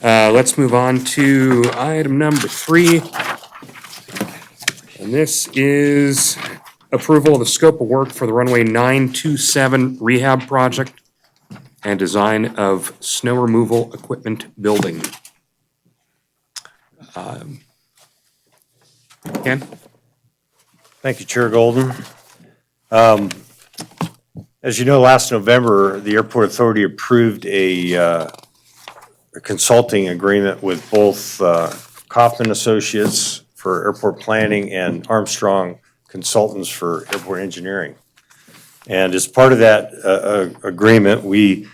Let's move on to item number 3. And this is approval of the scope of work for the runway 927 rehab project and design of snow removal equipment building. Ken? Thank you, Chair Golden. As you know, last November, the Airport Authority approved a consulting agreement with both Kaufman Associates for airport planning and Armstrong Consultants for airport engineering. And as part of that agreement, we,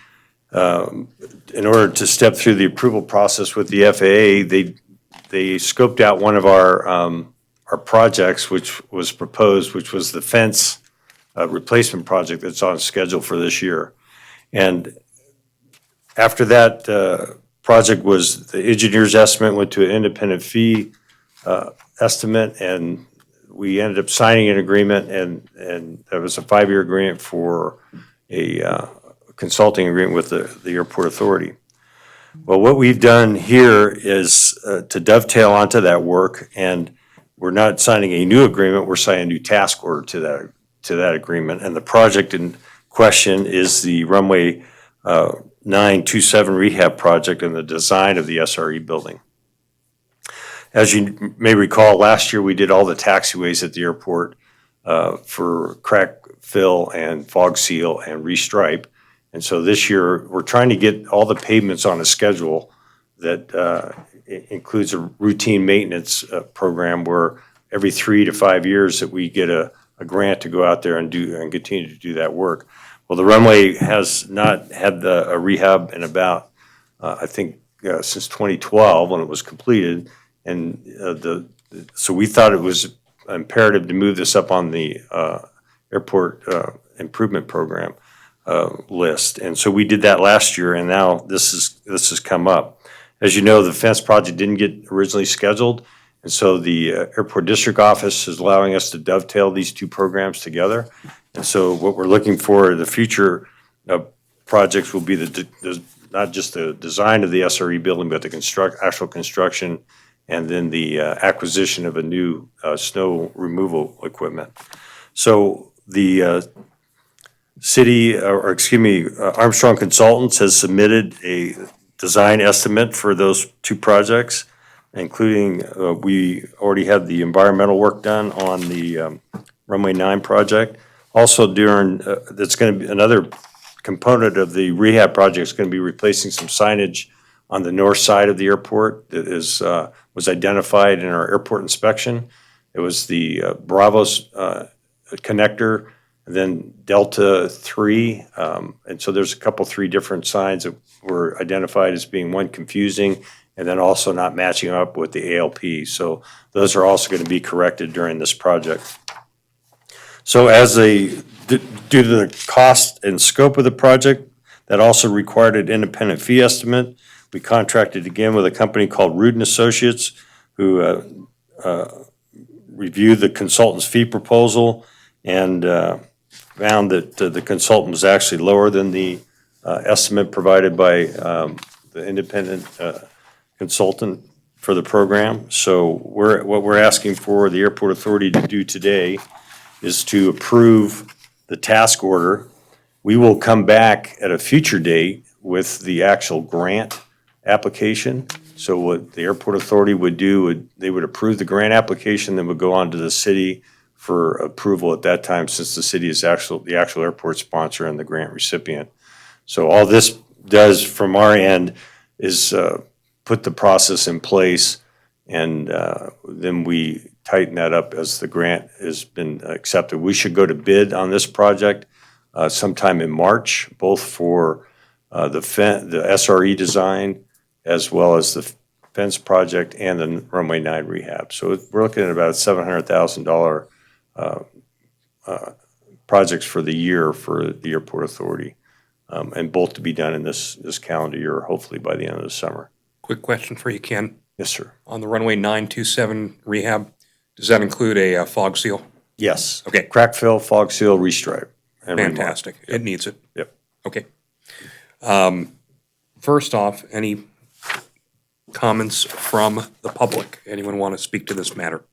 in order to step through the approval process with the FAA, they scoped out one of our projects, which was proposed, which was the fence replacement project that's on schedule for this year. And After that project was, the engineer's estimate went to an independent fee estimate, and we ended up signing an agreement, and that was a 5-year agreement for a consulting agreement with the airport authority. Well, what we've done here is to dovetail onto that work, and we're not signing a new agreement, we're signing a new task order to that agreement. And the project in question is the runway 927 rehab project and the design of the SRE building. As you may recall, last year we did all the taxiways at the airport for crack fill and fog seal and restripe. And so this year, we're trying to get all the pavements on a schedule that includes a routine maintenance program where every 3 to 5 years that we get a grant to go out there and continue to do that work. Well, the runway has not had a rehab in about, I think, since 2012 when it was completed. And so we thought it was imperative to move this up on the airport improvement program list. And so we did that last year, and now this has come up. As you know, the fence project didn't get originally scheduled, and so the airport district office is allowing us to dovetail these two programs together. And so what we're looking for in the future projects will be not just the design of the SRE building, but the actual construction, and then the acquisition of a new snow removal equipment. So the Armstrong Consultants has submitted a design estimate for those two projects, including we already have the environmental work done on the Runway 9 project. Also that's going to be another component of the rehab project is going to be replacing some signage on the north side of the airport that was identified in our airport inspection. It was the Bravos connector, and then Delta 3, and so there's a couple, 3 different signs that were identified as being, one, confusing, and then also not matching up with the ALP. So those are also going to be corrected during this project. So due to the cost and scope of the project, that also required an independent fee estimate. We contracted again with a company called Rudin Associates, who reviewed the consultant's fee proposal and found that the consultant was actually lower than the estimate provided by the independent consultant for the program. So what we're asking for the airport authority to do today is to approve the task order. We will come back at a future date with the actual grant application. So what the airport authority would do, they would approve the grant application, then would go on to the city for approval at that time, since the city is the actual airport sponsor and the grant recipient. So all this does from our end is put the process in place, and then we tighten that up as the grant has been accepted. We should go to bid on this project sometime in March, both for the SRE design as well as the fence project and the Runway 9 rehab. So we're looking at about $700,000 projects for the year for the airport authority, and both to be done in this calendar year, hopefully by the end of the summer. Quick question for you, Ken. Yes, sir. On the Runway 927 rehab, does that include a fog seal? Yes. Okay. Crack fill, fog seal, restripe. And remodel. Fantastic. It needs it. Yep. Okay. First off, any comments from the public? Anyone want to speak to this matter?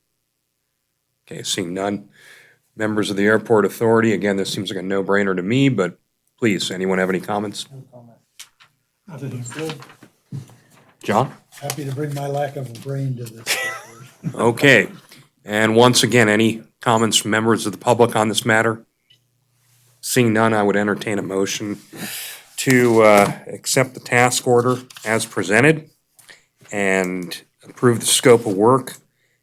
Okay, seeing none. Members of the airport authority, again, this seems like a no-brainer to me, but please, anyone have any comments? John? Happy to bring my lack of a brain to this. Okay. And once again, any comments from members of the public on this matter? Seeing none, I would entertain a motion to accept the task order as presented and approve the scope of work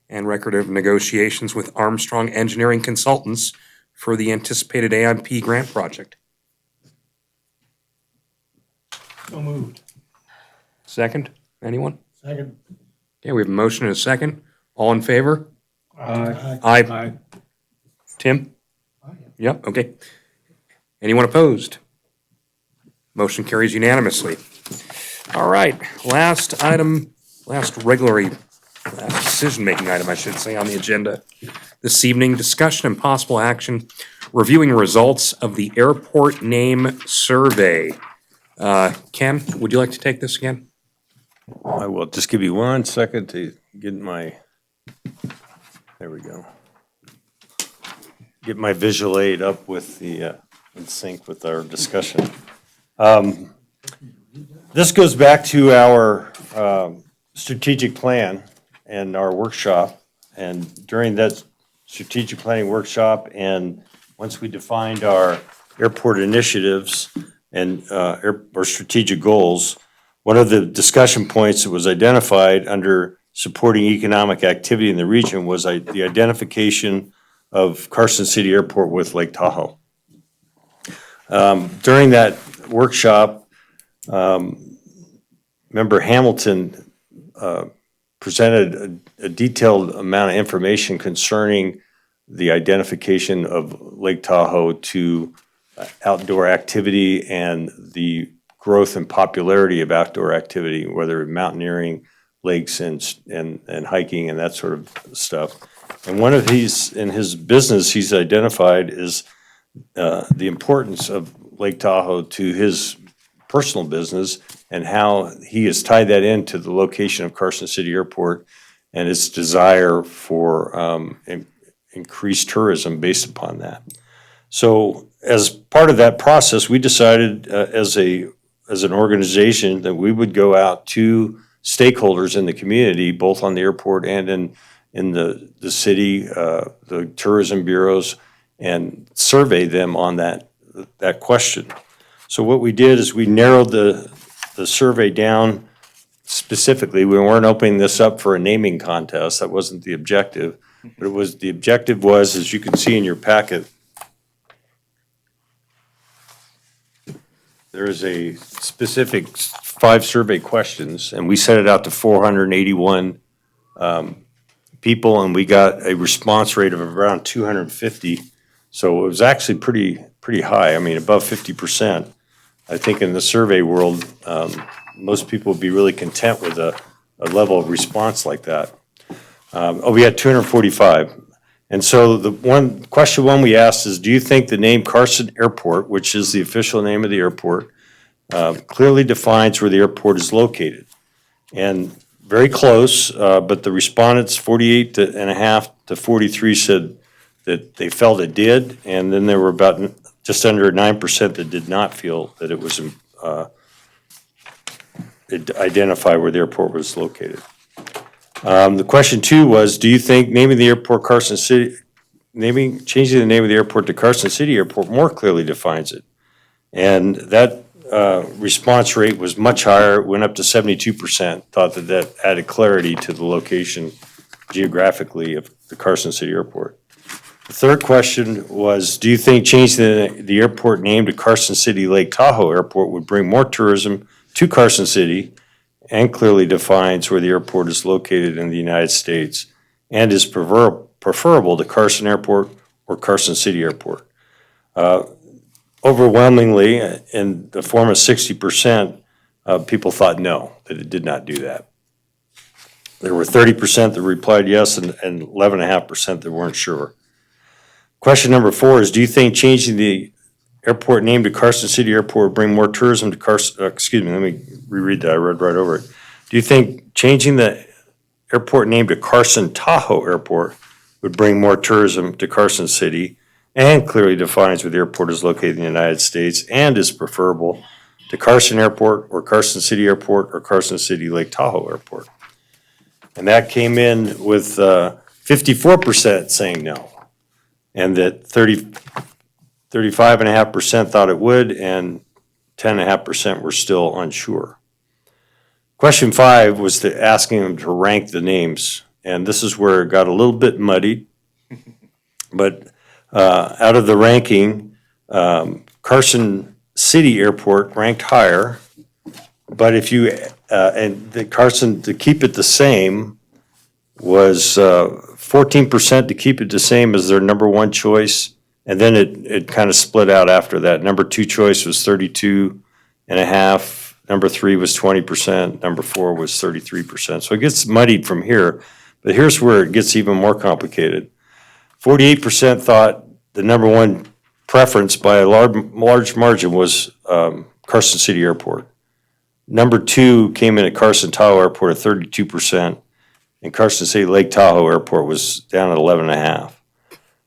and record of negotiations with Armstrong Engineering Consultants for the anticipated AIP grant project. So moved. Second, anyone? Second. Okay, we have a motion and a second. All in favor? Aye. Aye. Tim? Yep, okay. Anyone opposed? Motion carries unanimously. All right, last decision-making item, I should say, on the agenda this evening, discussion and possible action, reviewing results of the airport name survey. Ken, would you like to take this again? I will just give you 1 second to get my, there we go. Get my visual aid up with the, in sync with our discussion. This goes back to our strategic plan and our workshop. And during that strategic planning workshop, and once we defined our airport initiatives and our strategic goals, one of the discussion points that was identified under supporting economic activity in the region was the identification of Carson City Airport with Lake Tahoe. During that workshop, Member Hamilton presented a detailed amount of information concerning the identification of Lake Tahoe to outdoor activity and the growth and popularity of outdoor activity, whether mountaineering, lakes, and hiking and that sort of stuff. And one of these, in his business, he's identified is the importance of Lake Tahoe to his personal business and how he has tied that into the location of Carson City Airport and his desire for increased tourism based upon that. So as part of that process, we decided as an organization that we would go out to stakeholders in the community, both on the airport and in the city, the tourism bureaus, and survey them on that question. So what we did is we narrowed the survey down specifically. We weren't opening this up for a naming contest. That wasn't the objective. But the objective was, as you can see in your packet, there is a specific 5 survey questions, and we sent it out to 481 people, and we got a response rate of around 250. So it was actually pretty high. I mean, above 50%. I think in the survey world, most people would be really content with a level of response like that. We had 245. And so question one we asked is, do you think the name Carson Airport, which is the official name of the airport, clearly defines where the airport is located? And very close, but the respondents, 48.5 to 43, said that they felt it did, and then there were about just under 9% that did not feel that it was identify where the airport was located. The question 2 was, do you think changing the name of the airport to Carson City Airport more clearly defines it? And that response rate was much higher. It went up to 72%, thought that added clarity to the location geographically of the Carson City Airport. The third question was, do you think changing the airport name to Carson City Lake Tahoe Airport would bring more tourism to Carson City and clearly defines where the airport is located in the United States and is preferable to Carson Airport or Carson City Airport? Overwhelmingly, in the form of 60%, people thought no, that it did not do that. There were 30% that replied yes and 11.5% that weren't sure. Question number 4 is, do you think changing the airport name to Carson City Airport would bring more tourism to Carson, excuse me, let me reread that, I read right over it. Do you think changing the airport name to Carson Tahoe Airport would bring more tourism to Carson City and clearly defines where the airport is located in the United States and is preferable to Carson Airport or Carson City Airport or Carson City Lake Tahoe Airport? And that came in with 54% saying no, and that 35.5% thought it would, and 10.5% were still unsure. Question 5 was asking them to rank the names, and this is where it got a little bit muddy. But out of the ranking, Carson City Airport ranked higher, but if you, and the Carson, to keep it the same, was 14% to keep it the same as their number 1 choice. And then it kind of split out after that. Number 2 choice was 32.5, Number 3 was 20%. Number 4 was 33%. So it gets muddied from here. But here's where it gets even more complicated. 48% thought the number one preference by a large margin was Carson City Airport. Number 2 came in at Carson Tahoe Airport at 32%, and Carson City Lake Tahoe Airport was down at 11.5%.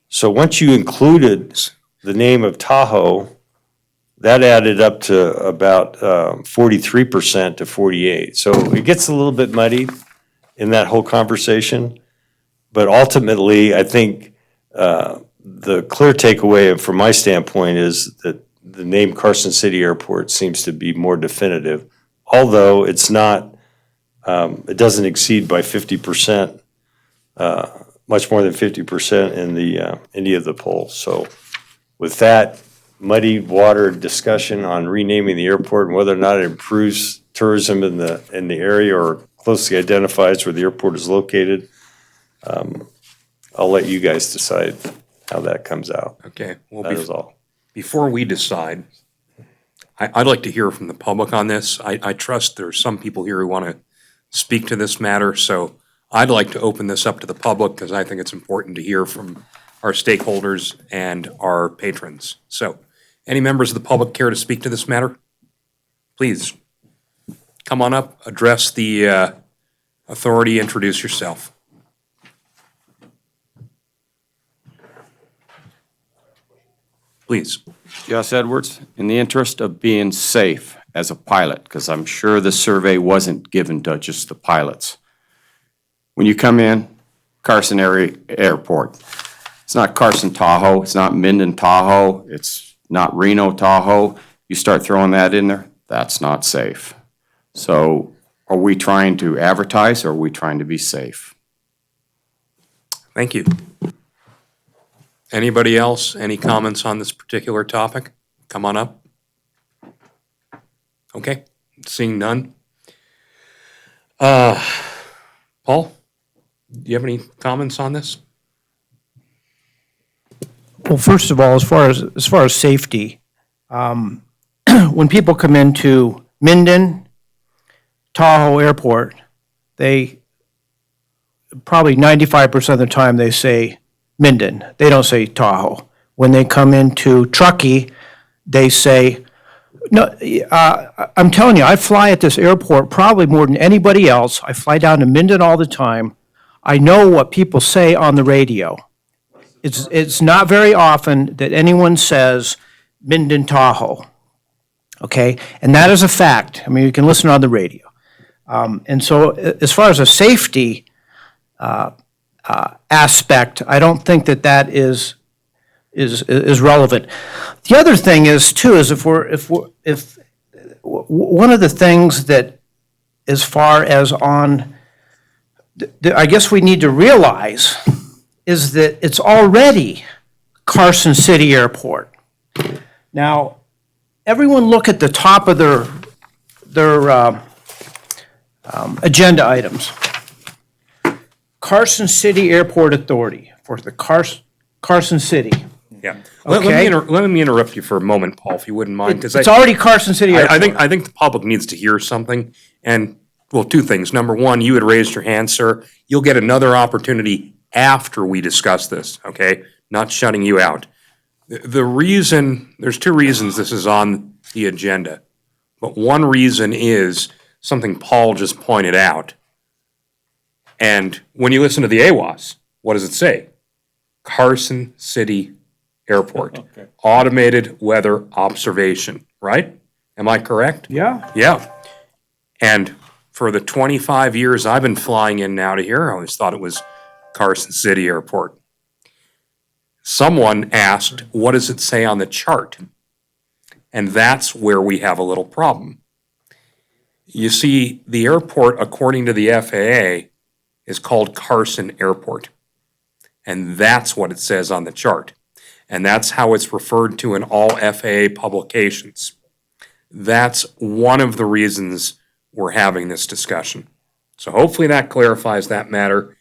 So once you included the name of Tahoe, that added up to about 43% to 48%. So it gets a little bit muddy in that whole conversation. But ultimately, I think the clear takeaway from my standpoint is that the name Carson City Airport seems to be more definitive, although it's not, it doesn't exceed by 50%, much more than 50% in any of the polls. So with that muddy water discussion on renaming the airport and whether or not it improves tourism in the area or closely identifies where the airport is located, I'll let you guys decide how that comes out. Okay. Well, That is all. before we decide, I'd like to hear from the public on this. I trust there's some people here who want to speak to this matter, so I'd like to open this up to the public because I think it's important to hear from our stakeholders and our patrons. So, any members of the public care to speak to this matter? Please, come on up, address the authority, introduce yourself. Please. Jess Edwards, in the interest of being safe as a pilot, because I'm sure the survey wasn't given to just the pilots. When you come in, Carson Airport, it's not Carson Tahoe, it's not Minden Tahoe, it's not Reno Tahoe. You start throwing that in there, that's not safe. So are we trying to advertise or are we trying to be safe? Thank you. Anybody else? Any comments on this particular topic? Come on up. Okay, seeing none. Paul, do you have any comments on this? Well, first of all, as far as safety, when people come into Minden, Tahoe Airport, they probably 95% of the time they say Minden. They don't say Tahoe. When they come into Truckee, they say, no, I'm telling you, I fly at this airport probably more than anybody else. I fly down to Minden all the time. I know what people say on the radio. It's not very often that anyone says Minden Tahoe, okay? And that is a fact. I mean, you can listen on the radio. And so as far as a safety aspect, I don't think that is relevant. The other thing is too is if one of the things that, as far as on, I guess we need to realize is that it's already Carson City Airport. Now, everyone look at the top of their agenda items. Carson City Airport Authority for the Carson City. Yeah. Okay. Let me interrupt you for a moment, Paul, if you wouldn't mind, because It's already Carson City Airport. I think the public needs to hear something, and, well, two things. Number one, you had raised your hand, sir. You'll get another opportunity after we discuss this, okay? Not shutting you out. The reason, there's two reasons this is on the agenda, but one reason is something Paul just pointed out. And when you listen to the AWAS, what does it say? Carson City Airport, automated weather observation, right? Am I correct? Yeah. Yeah. And for the 25 years I've been flying in and out of here, I always thought it was Carson City Airport. Someone asked, what does it say on the chart? And that's where we have a little problem. You see, the airport, according to the FAA, is called Carson Airport. And that's what it says on the chart. And that's how it's referred to in all FAA publications. That's one of the reasons we're having this discussion. So hopefully that clarifies that matter.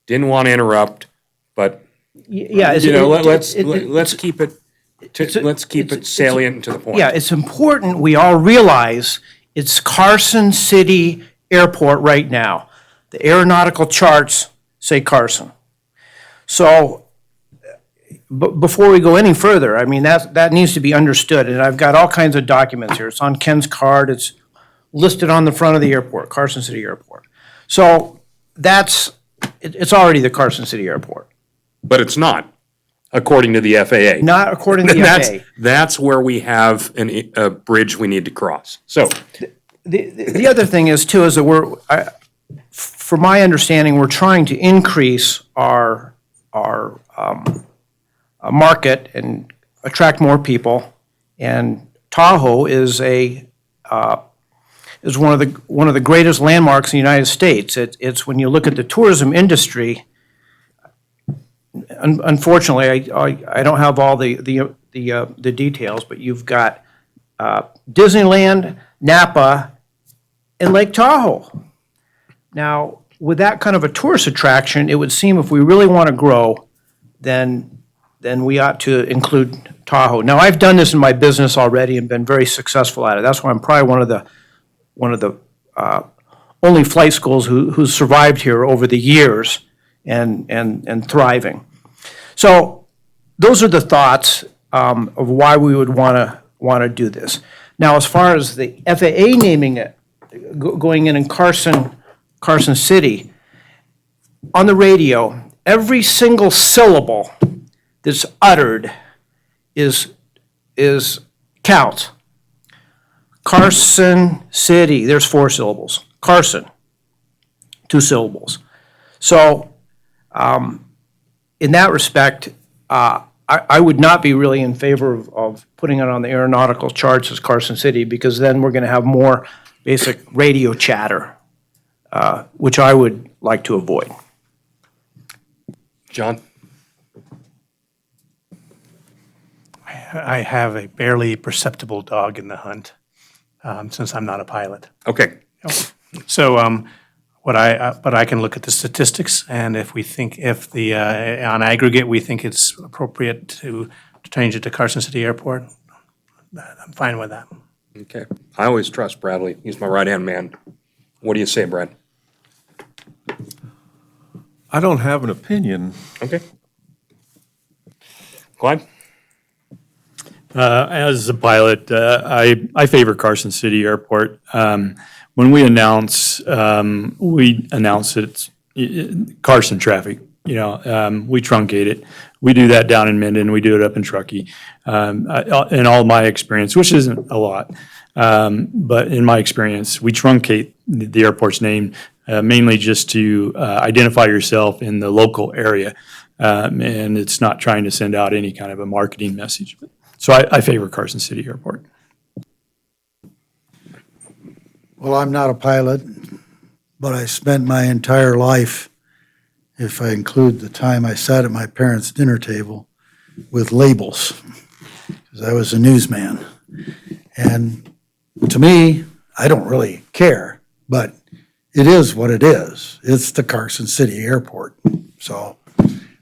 Didn't want to interrupt, but Yeah. let's keep it salient and to the point. Yeah, it's important we all realize It's Carson City Airport right now. The aeronautical charts say Carson. So, before we go any further, I mean, that needs to be understood, and I've got all kinds of documents here. It's on Ken's card, it's listed on the front of the airport, Carson City Airport. So, it's already the Carson City Airport. But it's not, according to the FAA. Not according to the FAA. That's where we have a bridge we need to cross. So, The other thing is too, is that from my understanding, we're trying to increase our market and attract more people. And Tahoe is one of the greatest landmarks in the United States. It's when you look at the tourism industry. Unfortunately, I don't have all the details, but you've got Disneyland, Napa, and Lake Tahoe. Now, with that kind of a tourist attraction, it would seem if we really want to grow, then we ought to include Tahoe. Now, I've done this in my business already and been very successful at it. That's why I'm probably one of the only flight schools who's survived here over the years and thriving. So those are the thoughts of why we would want to do this. Now, as far as the FAA naming it, going in Carson City, on the radio, every single syllable that's uttered is counts. Carson City, there's 4 syllables. Carson, 2 syllables. So, in that respect, I would not be really in favor of putting it on the aeronautical charts as Carson City, because then we're going to have more basic radio chatter, which I would like to avoid. John? I have a barely perceptible dog in the hunt, since I'm not a pilot. Okay. So, but I can look at the statistics, and if on aggregate, we think it's appropriate to change it to Carson City Airport, I'm fine with that. Okay. I always trust Bradley. He's my right-hand man. What do you say, Brad? I don't have an opinion. Okay. Clyde? As a pilot, I favor Carson City Airport. When we announce it's Carson traffic. We truncate it. We do that down in Minden. We do it up in Truckee. In all my experience, which isn't a lot, but in my experience, we truncate the airport's name mainly just to identify yourself in the local area, and it's not trying to send out any kind of a marketing message. So I favor Carson City Airport. Well, I'm not a pilot, but I spent my entire life, if I include the time I sat at my parents' dinner table, with labels, because I was a newsman. And to me, I don't really care, but it is what it is. It's the Carson City Airport. So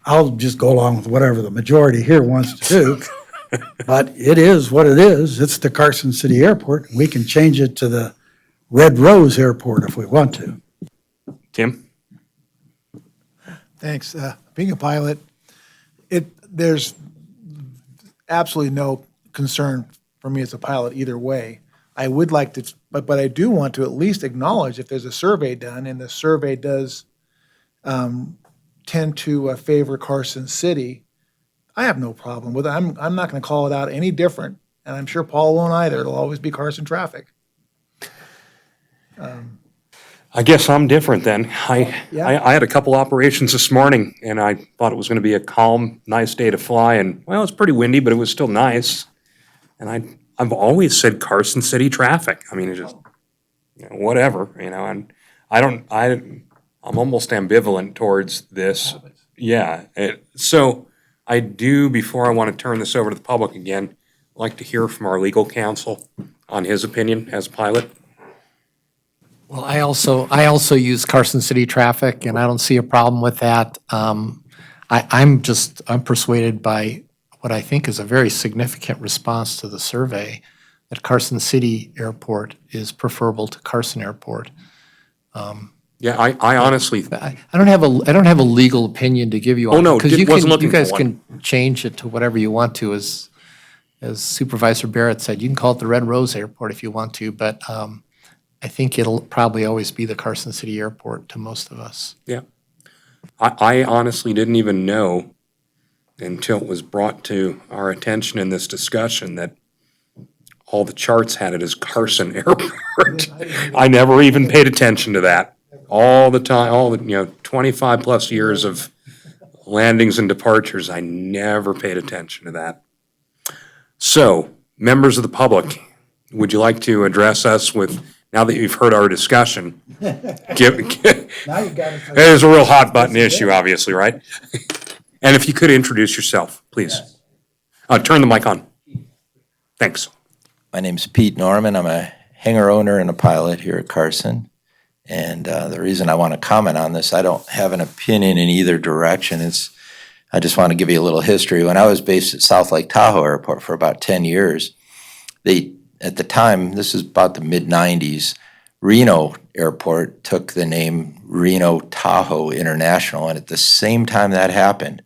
I'll just go along with whatever the majority here wants to do. But it is what it is. It's the Carson City Airport. We can change it to the Red Rose Airport if we want to. Tim? Thanks. Being a pilot, there's absolutely no concern for me as a pilot either way. I would like to, but I do want to at least acknowledge if there's a survey done, and the survey does tend to favor Carson City, I have no problem with it. I'm not going to call it out any different, and I'm sure Paul won't either. It'll always be Carson traffic. I guess I'm different then. I had a couple operations this morning, and I thought it was going to be a calm, nice day to fly, and, well, it's pretty windy, but it was still nice. And I've always said Carson City traffic. I mean, it's just, whatever, and I'm almost ambivalent towards this. Yeah. So I do, before I want to turn this over to the public again, like to hear from our legal counsel on his opinion as a pilot. Well, I also use Carson City traffic, and I don't see a problem with that. I'm persuaded by what I think is a very significant response to the survey that Carson City Airport is preferable to Carson Airport. Yeah, I honestly, I don't have a legal opinion to give you on Oh, it. no, Because you wasn't looking you guys for can change it to whatever you want to, as Supervisor Barrett said, you can call it the Red Rose Airport if you want to, but I think it'll probably always be the Carson City Airport to most of us. yeah. I honestly didn't even know until it was brought to our attention in this discussion that all the charts had it as Carson Airport. I never even paid attention to that. All the time, 25 plus years of landings and departures, I never paid attention to that. So, members of the public, would you like to address us with, now that you've heard our discussion, Now you got it. it is a real hot button issue, obviously, right? And if you could introduce yourself, please. Turn the mic on. Thanks. My name's Pete Norman. I'm a hangar owner and a pilot here at Carson. And the reason I want to comment on this, I don't have an opinion in either direction. I just want to give you a little history. When I was based at South Lake Tahoe Airport for about 10 years, at the time, this is about the mid-90s, Reno Airport took the name Reno Tahoe International. And at the same time that happened,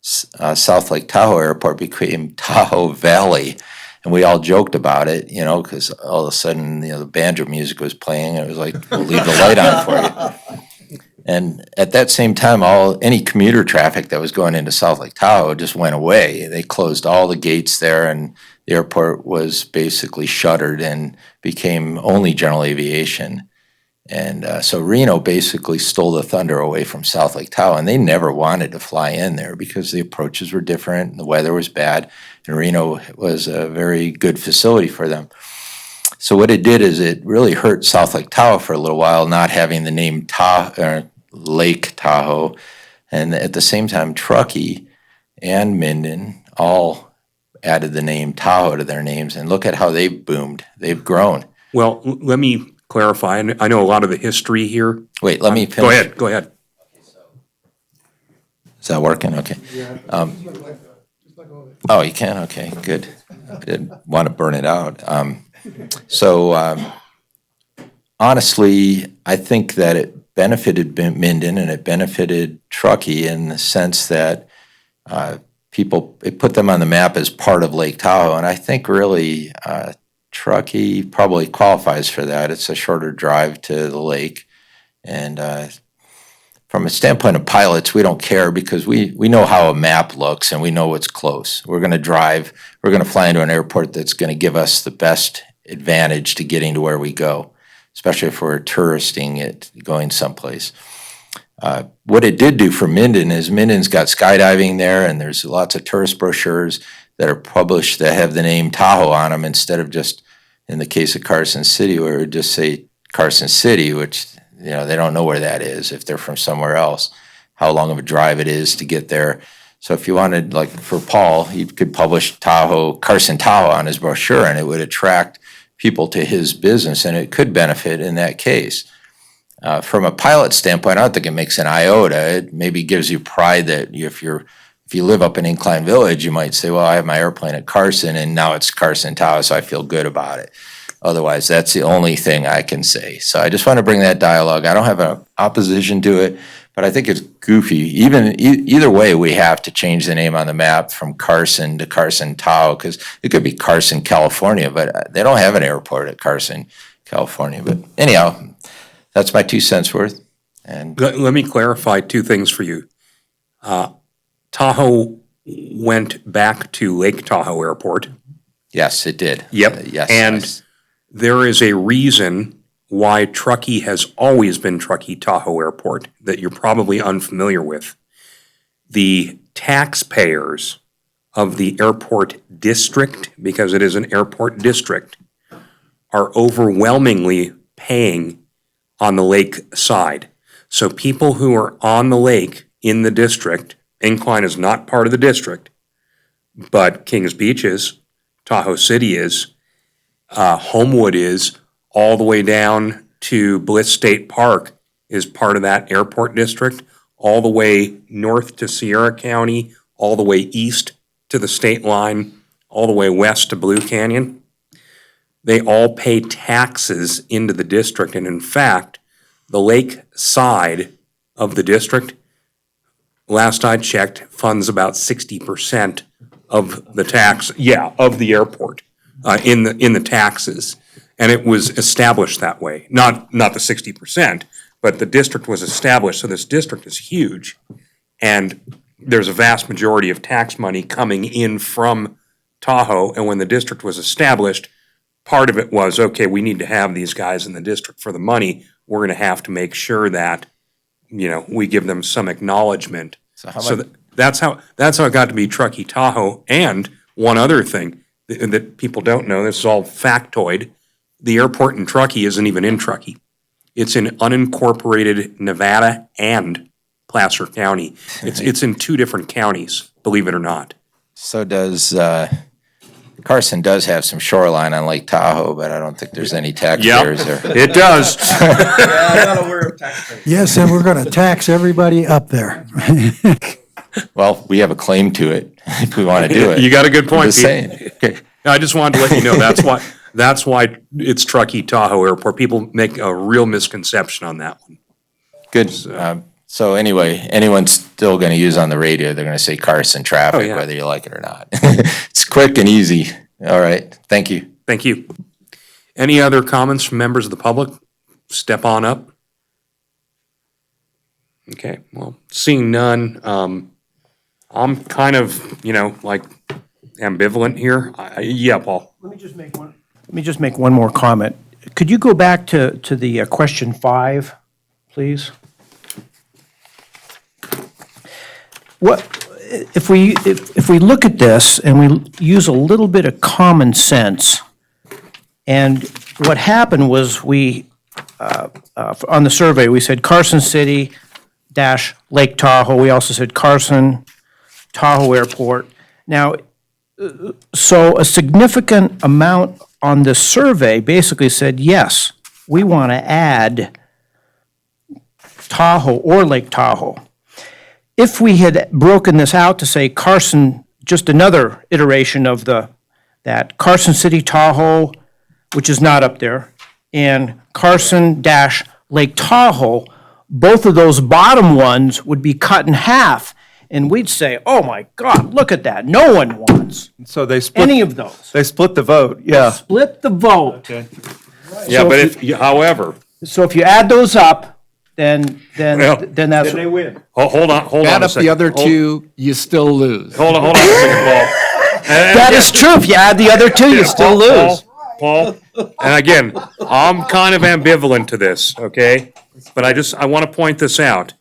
South Lake Tahoe Airport became Tahoe Valley. And we all joked about it, because all of a sudden, the banjo music was playing. And it was like, we'll leave the light on for you. And at that same time, any commuter traffic that was going into South Lake Tahoe just went away. They closed all the gates there, and the airport was basically shuttered and became only general aviation. And so Reno basically stole the thunder away from South Lake Tahoe, and they never wanted to fly in there because the approaches were different, and the weather was bad, and Reno was a very good facility for them. So what it did is it really hurt South Lake Tahoe for a little while, not having the name Lake Tahoe, and at the same time, Truckee and Minden all added the name Tahoe to their names, and look at how they've boomed. They've grown. Well, let me clarify. I know a lot of the history here. Wait, let me finish. Go ahead. Is that working? Okay. Oh, you can? Okay, good. I didn't want to burn it out. Honestly, I think that it benefited Minden and it benefited Truckee in the sense that it put them on the map as part of Lake Tahoe, and I think really Truckee probably qualifies for that. It's a shorter drive to the lake, and from a standpoint of pilots, we don't care because we know how a map looks and we know what's close. We're going to fly into an airport that's going to give us the best advantage to getting to where we go, especially if we're touristing it, going someplace. What it did do for Minden is Minden's got skydiving there, and there's lots of tourist brochures that are published that have the name Tahoe on them instead of just, in the case of Carson City, where it would just say Carson City, which they don't know where that is if they're from somewhere else, how long of a drive it is to get there. So if you wanted, like for Paul, he could publish Carson Tahoe on his brochure, and it would attract people to his business, and it could benefit in that case. From a pilot standpoint, I don't think it makes an iota. It maybe gives you pride that if you live up in Incline Village, you might say, well, I have my airplane at Carson, and now it's Carson Tahoe, so I feel good about it. Otherwise, that's the only thing I can say. So I just want to bring that dialogue. I don't have an opposition to it, but I think it's goofy. Either way, we have to change the name on the map from Carson to Carson Tahoe, because it could be Carson, California, but they don't have an airport at Carson, California. But anyhow, that's my 2 cents worth. And Let me clarify two things for you. Tahoe went back to Lake Tahoe Airport. yes, it did. Yep. Yes. And there is a reason why Truckee has always been Truckee Tahoe Airport that you're probably unfamiliar with. The taxpayers of the airport district, because it is an airport district, are overwhelmingly paying on the lake side. So people who are on the lake in the district, Incline is not part of the district, but Kings Beach is, Tahoe City is, Homewood is, all the way down to Bliss State Park is part of that airport district, all the way north to Sierra County, all the way east to the state line, all the way west to Blue Canyon. they all pay taxes into the district. And in fact, the lake side of the district, last I checked, funds about 60% of the tax, of the airport, in the taxes. And it was established that way. Not the 60%, but the district was established, so this district is huge. And there's a vast majority of tax money coming in from Tahoe, and when the district was established, part of it was, okay, we need to have these guys in the district for the money. We're gonna have to make sure that, we give them some acknowledgement. So that's how it got to be Truckee Tahoe. And one other thing that people don't know, this is all factoid, the airport in Truckee isn't even in Truckee. It's in unincorporated Nevada and Placer County. It's in two different counties, believe it or not. So does, Carson does have some shoreline on Lake Tahoe, but I don't think there's any taxpayers there. It does. Yes, and we're going to tax everybody up there. Well, we have a claim to it if we want to do it. You got a good point, Just Pete. saying. I just wanted to let you know, that's why it's Truckee Tahoe Airport. People make a real misconception on that one. Good. So anyway, anyone's still going to use on the radio, they're going to say Carson traffic, yeah. whether you like it or not. It's quick and easy. All right. Thank you. Thank you. Any other comments from members of the public? Step on up. Okay, well, seeing none, I'm kind of, ambivalent here. Yeah, Paul. Let me just make one more comment. Could you go back to the question 5, please? If we look at this and we use a little bit of common sense, and what happened was on the survey, we said Carson City dash Lake Tahoe. We also said Carson, Tahoe Airport. Now, so a significant amount on the survey basically said, yes, we want to add Tahoe or Lake Tahoe. If we had broken this out to say Carson, just another iteration of that Carson City Tahoe, which is not up there, and Carson dash Lake Tahoe, both of those bottom ones would be cut in half. And we'd say, oh my God, look at that. No one wants So they split. any of those. They split the vote, yeah. Split the vote. Yeah, So but however, So if you add those up, then Well, that's. win. hold on Add a up second. the other two, you still lose. Hold on a second, Paul. That is true. If you add the other two, you still lose. Paul, and again, I'm kind of ambivalent to this, okay? But I want to point this out.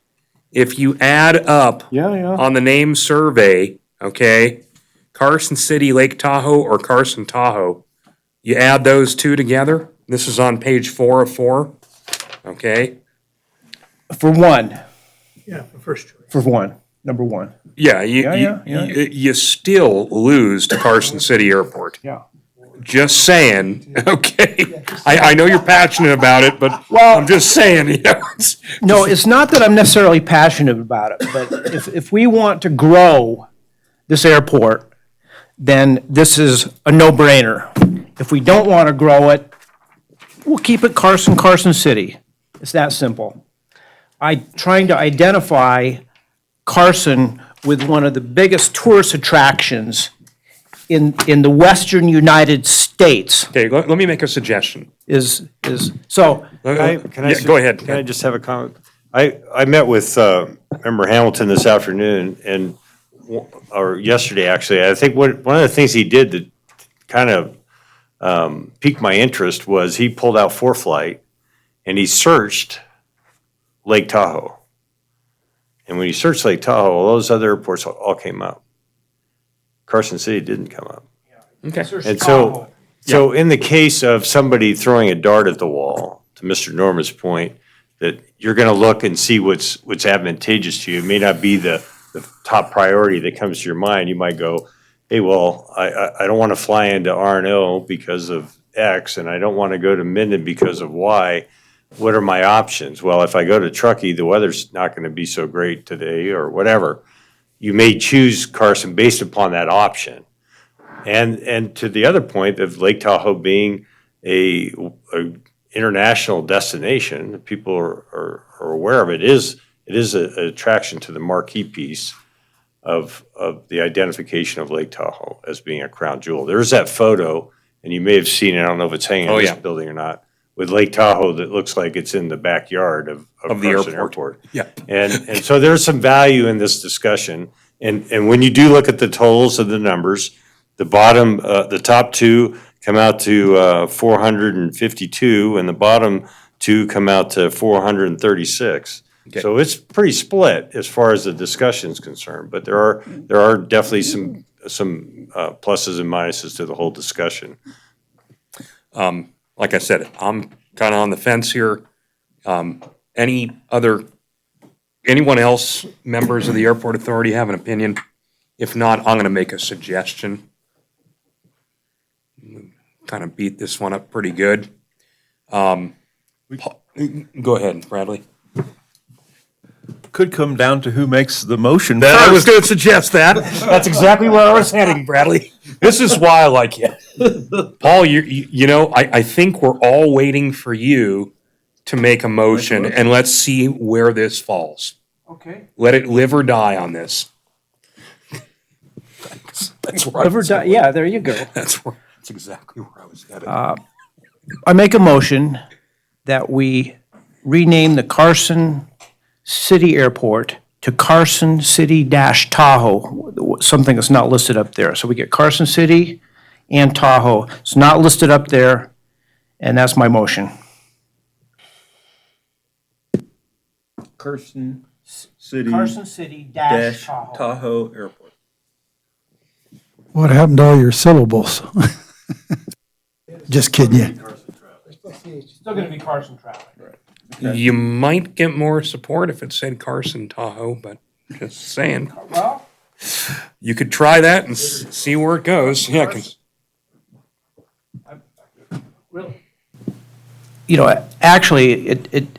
If you add up on the name survey, okay, Carson City, Lake Tahoe, or Carson Tahoe, you add those two together. This is on page 4 of 4, okay? For one, Yeah, the first choice. for one, number one. Yeah, Yeah. you still lose to Carson City Airport. Yeah. Just saying, okay? I know you're passionate about it, but I'm just saying, No, it's not that I'm necessarily passionate about it, but if we want to grow this airport, then this is a no-brainer. If we don't want to grow it, we'll keep it Carson City. It's that simple. Trying to identify Carson with one of the biggest tourist attractions in the western United States Okay, let me make a suggestion. is, so, Go ahead. Can I just have a comment? I met with Member Hamilton this afternoon or yesterday, actually. I think one of the things he did that kind of piqued my interest was he pulled out ForeFlight and he searched Lake Tahoe. And when you searched Lake Tahoe, all those other airports all came up. Carson City didn't come up. Okay. And so in the case of somebody throwing a dart at the wall, to Mr. Norman's point, that you're going to look and see what's advantageous to you. It may not be the top priority that comes to your mind. You might go, hey, well, I don't want to fly into R&O because of X, and I don't want to go to Minden because of Y. What are my options? Well, if I go to Truckee, the weather's not going to be so great today or whatever. You may choose Carson based upon that option. And to the other point of Lake Tahoe being a international destination, people are aware of it, it is an attraction to the marquee piece of the identification of Lake Tahoe as being a crown jewel. There's that photo, and you may have seen it, I don't know if it's hanging in this building or not, with Lake Tahoe that looks like it's in the backyard of the Carson airport. Yeah. And so there's some value in this discussion. And when you do look at the totals of the numbers, the top two come out to 452, and the bottom two come out to 436. Okay. So it's pretty split as far as the discussion is concerned, but there are definitely some pluses and minuses to the whole discussion. Like I said, I'm kind of on the fence here. Anyone else, members of the Airport Authority, have an opinion? If not, I'm going to make a suggestion. Kind of beat this one up pretty good. Go ahead, Bradley. Could come down to who makes the motion I was first. going to suggest that. That's exactly where I was heading, Bradley. This is why I like you. Paul, you know, I think we're all waiting for you to make a motion, and let's see where this falls. Okay. Let it live or die on this. That's where Live or die, yeah, there you go. That's exactly where I was headed. I make a motion that we rename the Carson City Airport to Carson City Tahoe, something that's not listed up there. So we get Carson City and Tahoe. It's not listed up there, and that's my motion. Carson City City Tahoe Airport. What happened to all your syllables? Just kidding you. Still gonna be Carson traffic. You might get more support if it said Carson Tahoe, but just saying. Well, You could try that and see where it goes. Yeah, 'cause you know, actually, it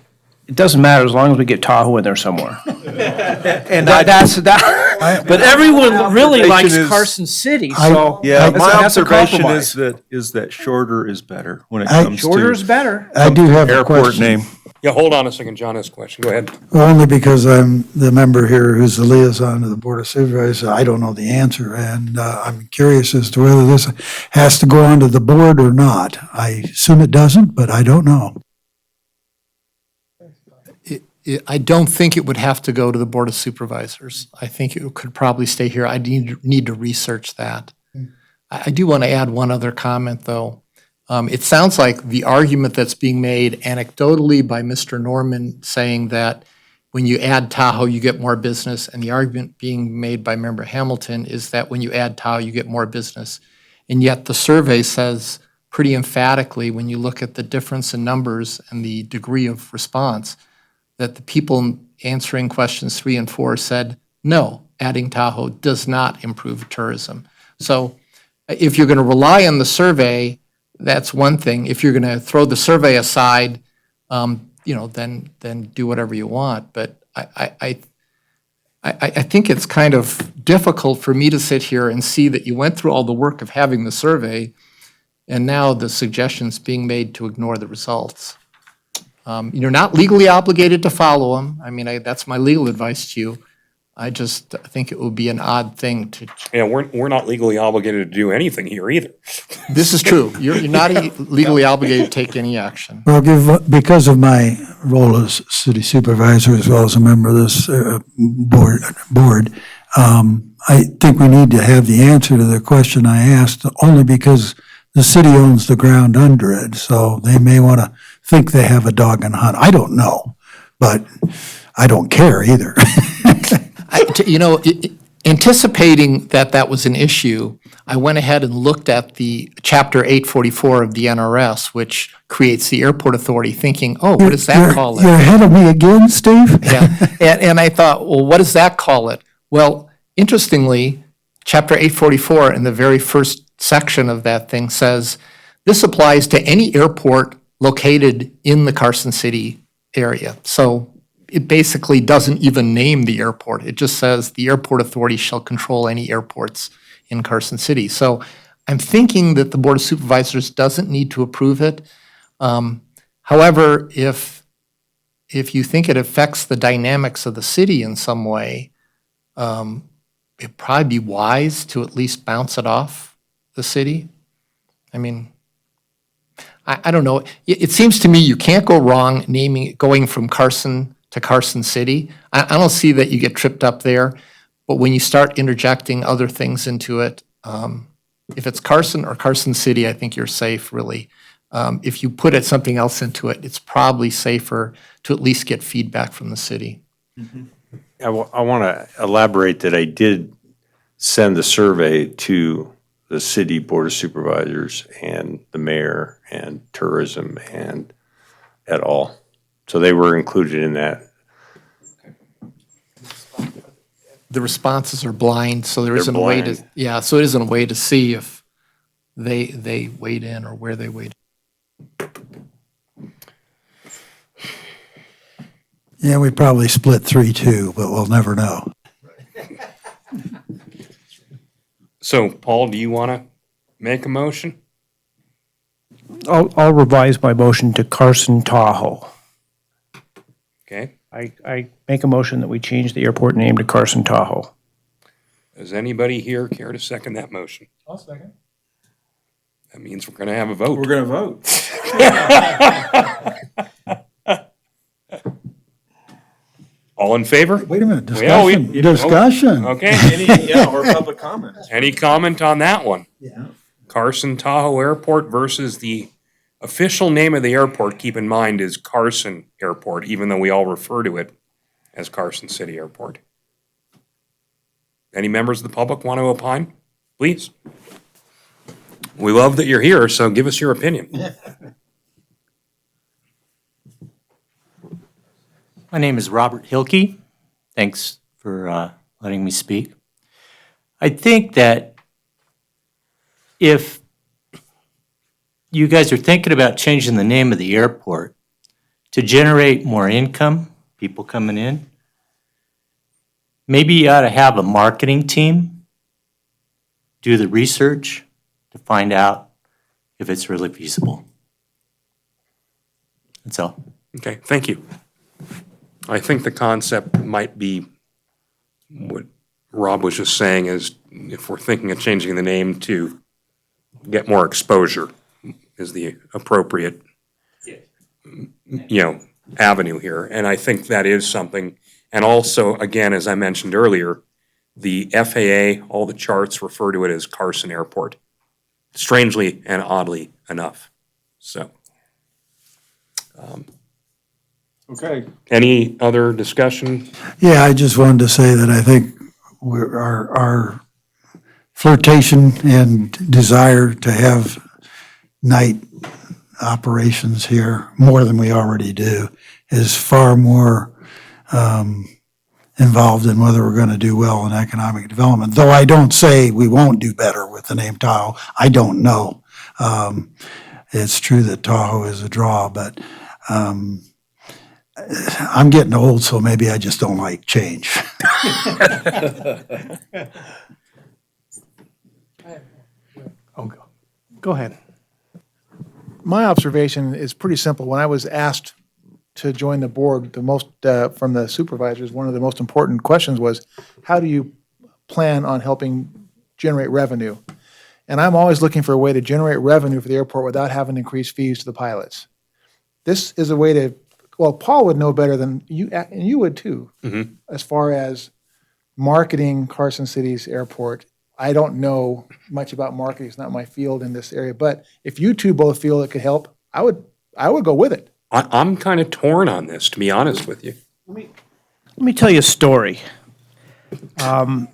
doesn't matter as long as we get Tahoe in there somewhere. And that's that. But everyone really likes is- Carson City, I- so. Yeah, that's my a observation compromise. is that shorter is better when it comes Shorter is to better. I do have a airport question. name. yeah, hold on a second. John has a question. Go ahead. Only because I'm the member here who's the liaison to the Board of Supervisors. I don't know the answer, and I'm curious as to whether this has to go onto the board or not. I assume it doesn't, but I don't know. I don't think it would have to go to the Board of Supervisors. I think it could probably stay here. I need to research that. I do want to add one other comment, though. It sounds like the argument that's being made anecdotally by Mr. Norman saying that when you add Tahoe, you get more business, and the argument being made by Member Hamilton is that when you add Tahoe, you get more business. And yet the survey says pretty emphatically, when you look at the difference in numbers and the degree of response, that the people answering questions 3 and 4 said, no, adding Tahoe does not improve tourism. So if you're going to rely on the survey, that's one thing. If you're going to throw the survey aside, then do whatever you want. But I think it's kind of difficult for me to sit here and see that you went through all the work of having the survey, and now the suggestions being made to ignore the results. You're not legally obligated to follow them. I mean, that's my legal advice to you. I just think it would be an odd thing to. Yeah, we're not legally obligated to do anything here either. This is true. You're not legally obligated to take any action. Well, because of my role as city supervisor as well as a member of this board, I think we need to have the answer to the question I asked, only because the city owns the ground under it, so they may want to think they have a dog in the hunt. I don't know, but I don't care either. Anticipating that was an issue, I went ahead and looked at the Chapter 844 of the NRS, which creates the airport authority, thinking, oh, what does that call it? You're ahead of me again, Steve? Yeah, and I thought, well, what does that call it? Well, interestingly, Chapter 844 in the very first section of that thing says, this applies to any airport located in the Carson City area. So it basically doesn't even name the airport. It just says the airport authority shall control any airports in Carson City. So I'm thinking that the Board of Supervisors doesn't need to approve it. However, if you think it affects the dynamics of the city in some way, it'd probably be wise to at least bounce it off the city. I mean, I don't know. It seems to me you can't go wrong naming it, going from Carson to Carson City. I don't see that you get tripped up there. But when you start interjecting other things into it, if it's Carson or Carson City, I think you're safe, really. If you put something else into it, it's probably safer to at least get feedback from the city. I want to elaborate that I did send the survey to the city board of supervisors and the mayor and tourism and et al. So they were included in that. The responses are blind, so there isn't a way to, blind. so it isn't a way to see if they weighed in or where they weighed in. Yeah, we probably split 3-2, but we'll never know. So, Paul, do you want to make a motion? I'll revise my motion to Carson Tahoe. Okay. I make a motion that we change the airport name to Carson Tahoe. Does anybody here care to second that motion? I'll second. That means we're going to have a vote. We're going to vote. All in favor? Wait a minute, Well, discussion. Okay. Or public comment. Any comment on that one? Yeah. Carson Tahoe Airport versus the official name of the airport, keep in mind, is Carson Airport, even though we all refer to it as Carson City Airport. Any members of the public want to opine? Please. We love that you're here, so give us your opinion. My name is Robert Hilke. Thanks for letting me speak. I think that if you guys are thinking about changing the name of the airport to generate more income, people coming in, maybe you ought to have a marketing team do the research to find out if it's really feasible. That's all. Okay, thank you. I think the concept might be what Rob was just saying is if we're thinking of changing the name to get more exposure is the appropriate, avenue here. And I think that is something. And also, again, as I mentioned earlier, the FAA, all the charts refer to it as Carson Airport, strangely and oddly enough. So. Okay. Any other discussion? Yeah, I just wanted to say that I think our flirtation and desire to have night operations here more than we already do is far more involved in whether we're going to do well in economic development. Though I don't say we won't do better with the name Tahoe. I don't know. It's true that Tahoe is a draw, but I'm getting old, so maybe I just don't like change. Go ahead. My observation is pretty simple. When I was asked to join the board, the most, from the supervisors, one of the most important questions was, how do you plan on helping generate revenue? And I'm always looking for a way to generate revenue for the airport without having to increase fees to the pilots. This is a way to, well, Paul would know better than you, and you would too, as far as marketing Carson City's airport. I don't know much about marketing. It's not my field in this area. But if you two both feel it could help, I would go with it. I'm kind of torn on this, to be honest with you. Let me tell you a story. Go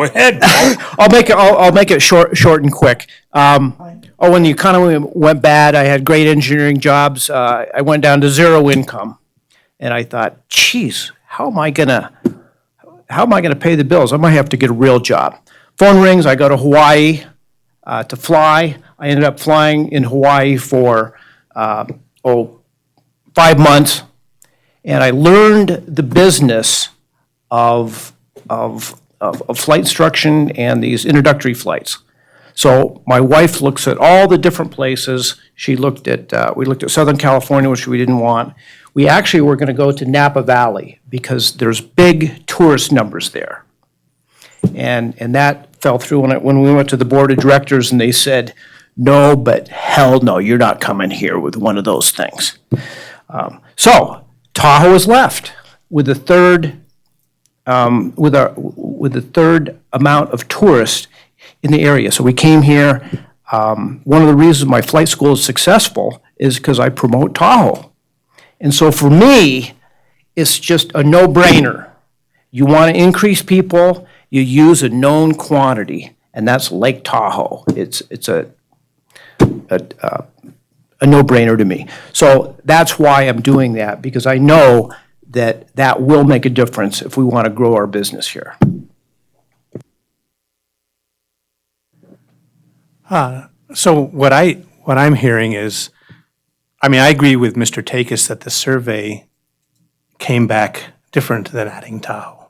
ahead. I'll make it short and quick. When the economy went bad, I had great engineering jobs. I went down to zero income, and I thought, geez, how am I gonna pay the bills? I might have to get a real job. Phone rings. I go to Hawaii to fly. I ended up flying in Hawaii for 5 months, and I learned the business of of flight instruction and these introductory flights. So my wife looks at all the different places. She looked at, we looked at Southern California, which we didn't want. We actually were going to go to Napa Valley because there's big tourist numbers there. And that fell through when we went to the board of directors and they said, no, but hell no, you're not coming here with one of those things. So Tahoe is left with the third, with the third amount of tourists in the area. So we came here. One of the reasons my flight school is successful is because I promote Tahoe. And so for me, it's just a no-brainer. You want to increase people, you use a known quantity, and that's Lake Tahoe. It's a no-brainer to me. So that's why I'm doing that, because I know that that will make a difference if we want to grow our business here. So what I'm hearing is, I mean, I agree with Mr. Takis that the survey came back different than adding Tahoe.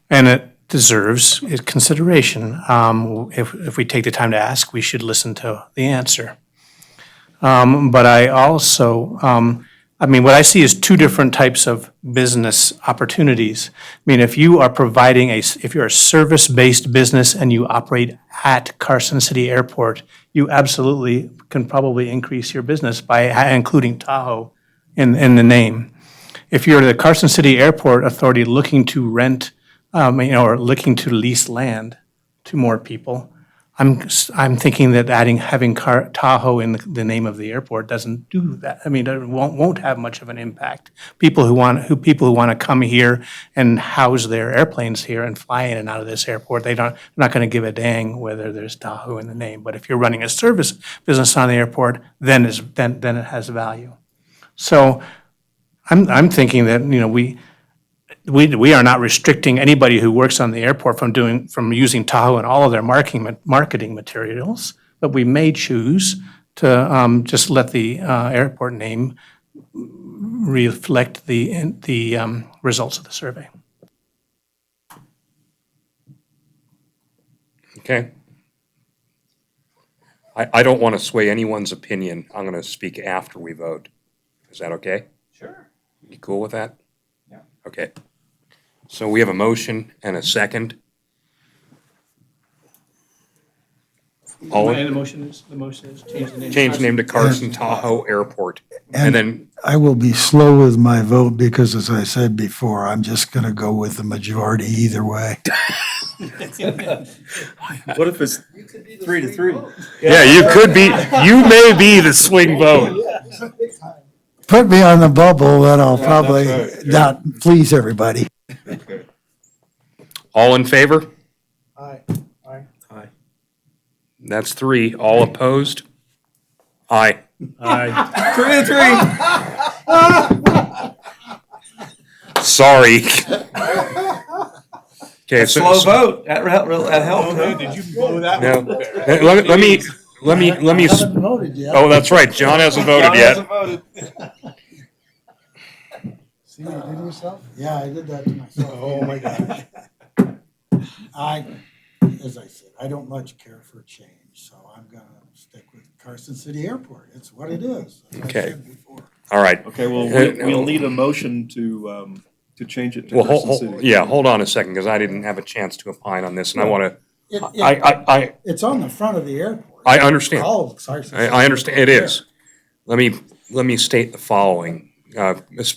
And it deserves consideration. If we take the time to ask, we should listen to the answer. But I also, I mean, what I see is two different types of business opportunities. I mean, if you are providing if you're a service-based business and you operate at Carson City Airport, you absolutely can probably increase your business by including Tahoe in the name. If you're the Carson City Airport Authority looking to rent, or looking to lease land to more people, I'm thinking that having Tahoe in the name of the airport doesn't do that. I mean, it won't have much of an impact. People who want to come here and house their airplanes here and fly in and out of this airport, they're not going to give a dang whether there's Tahoe in the name. But if you're running a service business on the airport, then it has value. So I'm thinking that we are not restricting anybody who works on the airport from using Tahoe in all of their marketing materials, but we may choose to just let the airport name reflect the results of the survey. Okay. I don't want to sway anyone's opinion. I'm going to speak after we vote. Is that okay? Sure. You cool with that? Yeah. Okay. So we have a motion and a second. The motion is change the name. Change name to Carson Tahoe Airport. And then, I will be slow with my vote because, as I said before, I'm just going to go with the majority either way. What if it's 3-3? yeah, you may be the swing vote. Put me on the bubble, then I'll probably not please everybody. All in favor? Aye. That's 3. All opposed? Aye. 3-3. Sorry. Okay, so. Slow vote. That helped. Did you blow that No. one? Let me. I haven't voted yet. Oh, that's right. John hasn't voted yet. See what you did to yourself? Yeah, I did that to myself. Oh, my gosh. As I said, I don't much care for change, so I'm gonna stick with Carson City Airport. It's what it is. as I Okay. said before. All right. Okay, well, we'll need a motion to change it to Well, Carson City. hold on a second, because I didn't have a chance to opine on this, and I want It- to. it- It's on the front of the airport. I understand. All of Carson City I understand. It Airport. is. Let me state the following,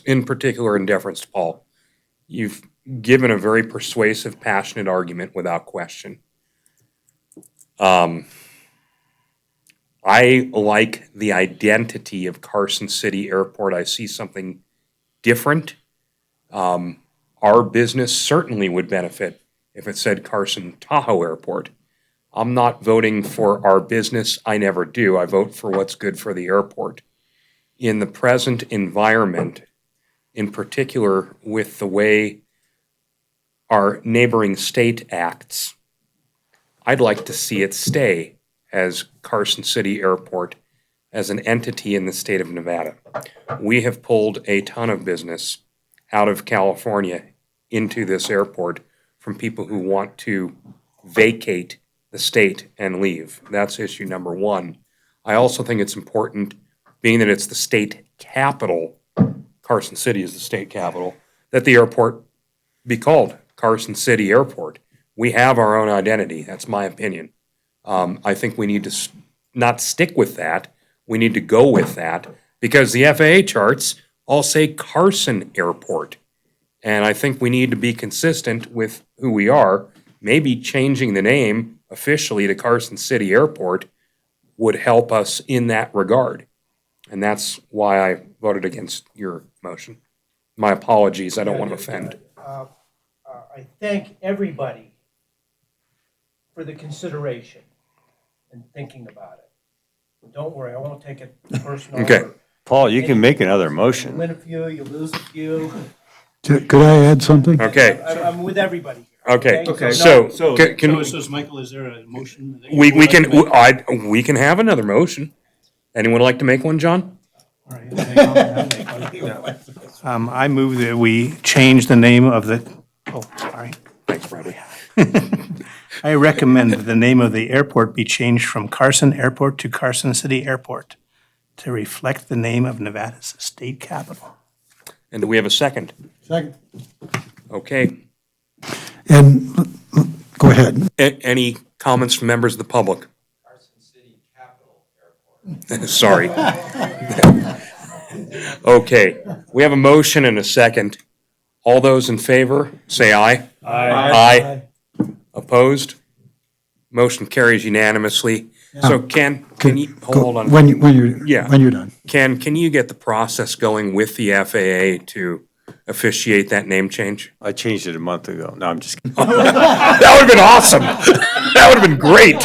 in particular in deference to Paul. You've given a very persuasive, passionate argument without question. I like the identity of Carson City Airport. I see something different. Our business certainly would benefit if it said Carson Tahoe Airport. I'm not voting for our business. I never do. I vote for what's good for the airport. In the present environment, in particular with the way our neighboring state acts, I'd like to see it stay as Carson City Airport as an entity in the state of Nevada. We have pulled a ton of business out of California into this airport from people who want to vacate the state and leave. That's issue number one. I also think it's important, being that it's the state capital, Carson City is the state capital, that the airport be called Carson City Airport. We have our own identity. That's my opinion. I think we need to not stick with that. We need to go with that because the FAA charts all say Carson Airport. And I think we need to be consistent with who we are. Maybe changing the name officially to Carson City Airport would help us in that regard. And that's why I voted against your motion. My apologies, I don't want to offend. I thank everybody for the consideration and thinking about it. But don't worry, I won't take it personal. Okay. Paul, you can make another motion. You win a few, you lose a few. Could I add something? Okay, I'm with everybody here. okay, Okay. so, So, can, Michael, is there a motion? that you we would can, like to make? we can have another motion. Anyone like to make one, John? All right, I'll make one. I move that we change the name of the, sorry. Thanks, Bradley. I recommend that the name of the airport be changed from Carson Airport to Carson City Airport to reflect the name of Nevada's state capital. And do we have a second? Second. Okay. And, go ahead. Any comments from members of the public? Sorry. Okay, we have a motion and a second. All those in favor, say aye. Aye. Opposed? Motion carries unanimously. So can you, hold on. When you're, Yeah. when you're done. Can you get the process going with the FAA to officiate that name change? I changed it a month ago. No, I'm just kidding. That would have been awesome. That would have been great.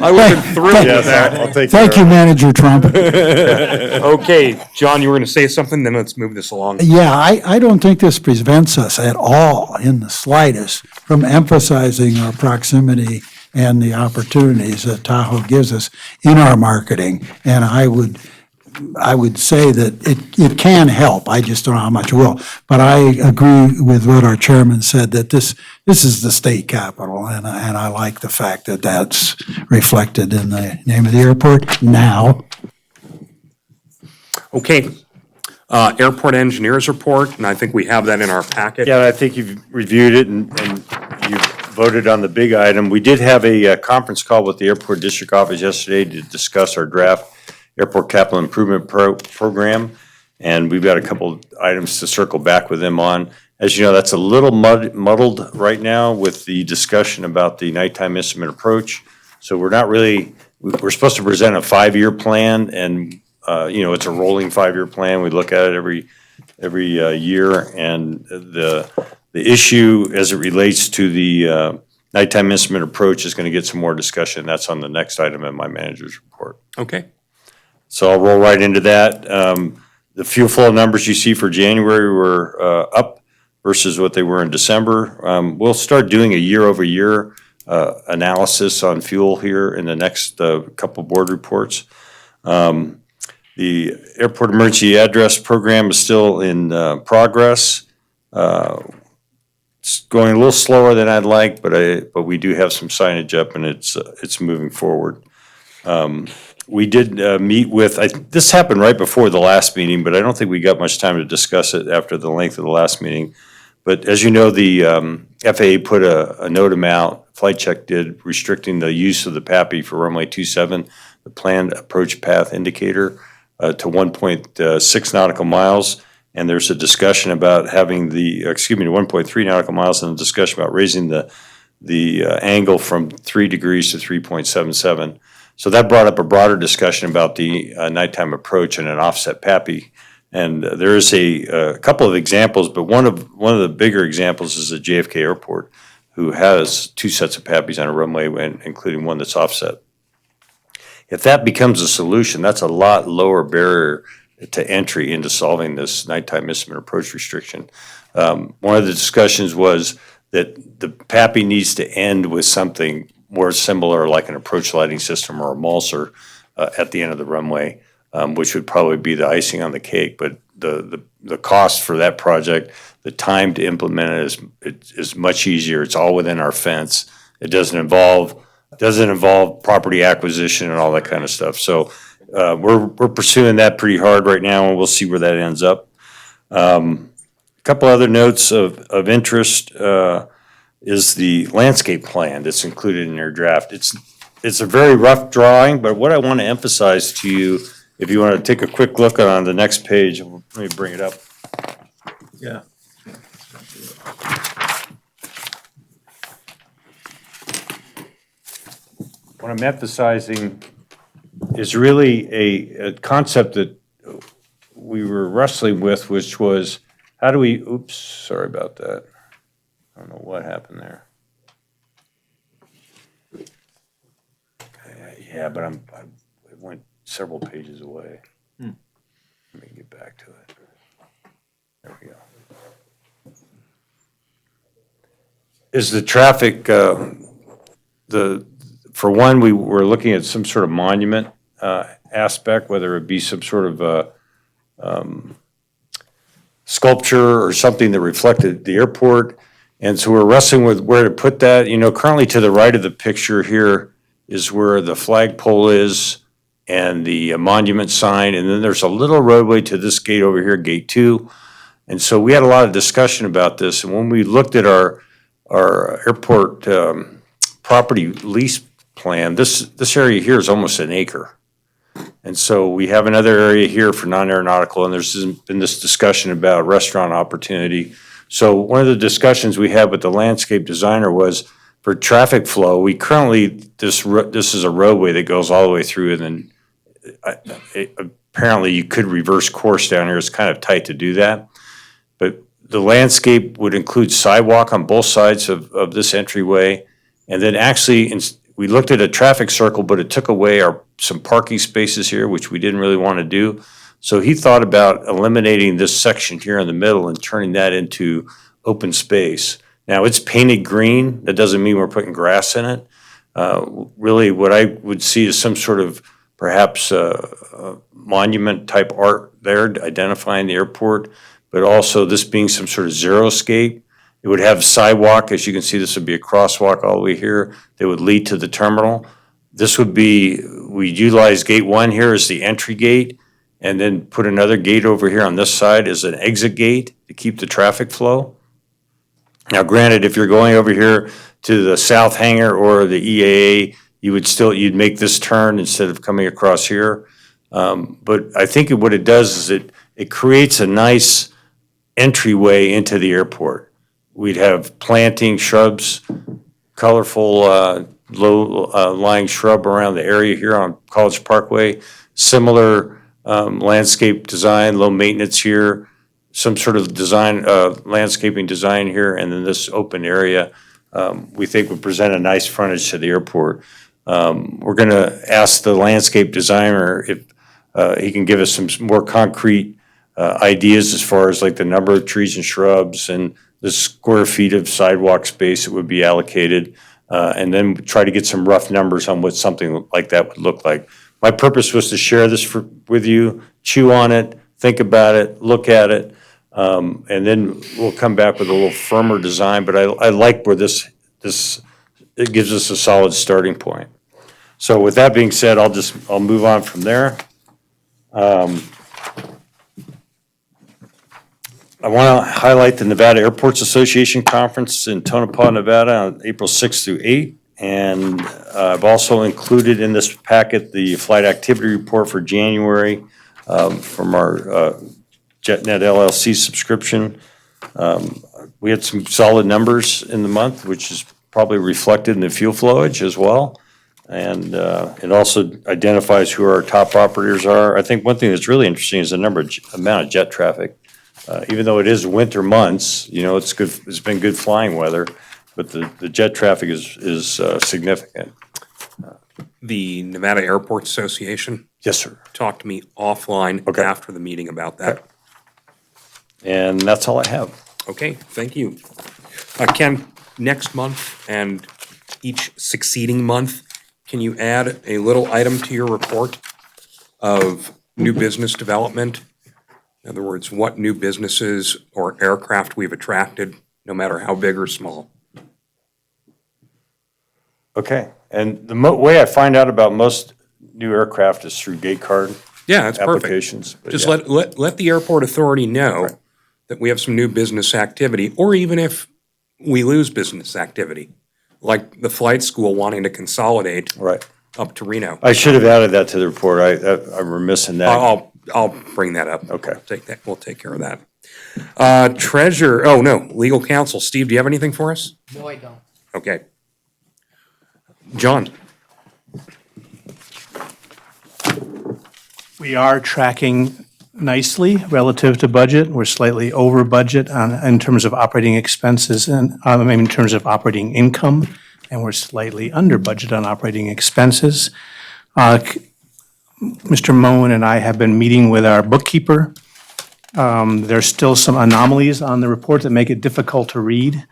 I would have been thrilled with that. I'll take Thank you, Manager Trump. Okay, John, you were going to say something, then let's move this along. Yeah, I don't think this prevents us at all in the slightest from emphasizing our proximity and the opportunities that Tahoe gives us in our marketing. And I would say that it can help. I just don't know how much it will. But I agree with what our chairman said, that this is the state capital. And I like the fact that that's reflected in the name of the airport now. Okay, airport engineers report, and I think we have that in our packet. Yeah, I think you've reviewed it and you've voted on the big item. We did have a conference call with the airport district office yesterday to discuss our draft airport capital improvement program. And we've got a couple items to circle back with them on. As you know, that's a little muddled right now with the discussion about the nighttime instrument approach. So we're not really, we're supposed to present a 5-year plan, and it's a rolling 5-year plan. We look at it every year, and the issue as it relates to the nighttime instrument approach is going to get some more discussion. That's on the next item in my manager's report. Okay. So I'll roll right into that. The fuel flow numbers you see for January were up versus what they were in December. We'll start doing a year-over-year analysis on fuel here in the next couple board reports. The airport emergency address program is still in progress. It's going a little slower than I'd like, but we do have some signage up, and it's moving forward. We did meet with, this happened right before the last meeting, but I don't think we got much time to discuss it after the length of the last meeting. But as you know, the FAA put a note out, Flight Check did, restricting the use of the PAPI for runway 27, the planned approach path indicator, to 1.6 nautical miles. And there's a discussion about having 1.3 nautical miles, and a discussion about raising the angle from 3 degrees to 3.77. So that brought up a broader discussion about the nighttime approach and an offset PAPI. And there is a couple of examples, but one of the bigger examples is at JFK Airport, who has 2 sets of PAPIs on a runway, including one that's offset. If that becomes a solution, that's a lot lower barrier to entry into solving this nighttime instrument approach restriction. One of the discussions was that the PAPI needs to end with something more similar, like an approach lighting system or a mulser at the end of the runway, which would probably be the icing on the cake. But the cost for that project, the time to implement it is much easier. It's all within our fence. It doesn't involve property acquisition and all that kind of stuff. So we're pursuing that pretty hard right now, and we'll see where that ends up. A couple other notes of interest is the landscape plan that's included in your draft. It's a very rough drawing, but what I want to emphasize to you, if you want to take a quick look on the next page, let me bring it up. Yeah. What I'm emphasizing is really a concept that we were wrestling with, which was how do we, oops, sorry about that. I don't know what happened there. Yeah, but I went several pages away. Let me get back to it. There we go. Is the traffic, for one, we were looking at some sort of monument aspect, whether it be some sort of sculpture or something that reflected the airport. And so we're wrestling with where to put that. You know, currently to the right of the picture here is where the flagpole is and the monument sign. And then there's a little roadway to this gate over here, Gate 2. And so we had a lot of discussion about this. And when we looked at our airport property lease plan, this area here is almost an acre. And so we have another area here for non-aeronautical, and there's been this discussion about restaurant opportunity. So one of the discussions we had with the landscape designer was for traffic flow, we currently, this is a roadway that goes all the way through, and then apparently you could reverse course down here. It's kind of tight to do that. But the landscape would include sidewalk on both sides of this entryway. And then actually, we looked at a traffic circle, but it took away some parking spaces here, which we didn't really want to do. So he thought about eliminating this section here in the middle and turning that into open space. Now, it's painted green. That doesn't mean we're putting grass in it. Really, what I would see is some sort of perhaps monument-type art there identifying the airport, but also this being some sort of xeriscape. It would have sidewalk. As you can see, this would be a crosswalk all the way here that would lead to the terminal. This would be, we'd utilize Gate 1 here as the entry gate, and then put another gate over here on this side as an exit gate to keep the traffic flow. Now, granted, if you're going over here to the south hangar or the EAA, you'd make this turn instead of coming across here. But I think what it does is it creates a nice entryway into the airport. We'd have planting, shrubs, colorful, low-lying shrub around the area here on College Parkway. Similar landscape design, low maintenance here, some sort of design, landscaping design here, and then this open area we think would present a nice frontage to the airport. We're going to ask the landscape designer if he can give us some more concrete ideas as far as like the number of trees and shrubs and the square feet of sidewalk space that would be allocated, and then try to get some rough numbers on what something like that would look like. My purpose was to share this with you, chew on it, think about it, look at it, and then we'll come back with a little firmer design. But I like where this it gives us a solid starting point. So with that being said, I'll move on from there. I want to highlight the Nevada Airports Association Conference in Tonopah, Nevada on April 6th through 8th. And I've also included in this packet the flight activity report for January from our JetNet LLC subscription. We had some solid numbers in the month, which is probably reflected in the fuel flowage as well. And it also identifies who our top operators are. I think one thing that's really interesting is the amount of jet traffic. Even though it is winter months, you know, it's good. It's been good flying weather, but the jet traffic is significant. The Nevada Airports Association Yes, sir. talked to me offline after the meeting about that. And that's all I have. Okay, thank you. Ken, next month and each succeeding month, can you add a little item to your report of new business development In other words, what new businesses or aircraft we've attracted, no matter how big or small. Okay, and the way I find out about most new aircraft is through gate card Yeah, that's perfect. applications. but Just yeah. let the airport authority know that we have some new business activity, or even if we lose business activity, like the flight school wanting to consolidate Right. up to Reno. I should have added that to the report. I'm remiss in that. I'll bring that up. Okay. We'll take care of that. Legal counsel. Steve, do you have anything for us? No, I don't. Okay. John? We are tracking nicely relative to budget. We're slightly over budget in terms of operating expenses and, in terms of operating income, and we're slightly under budget on operating expenses. Mr. Moen and I have been meeting with our bookkeeper. There's still some anomalies on the report that make it difficult to read,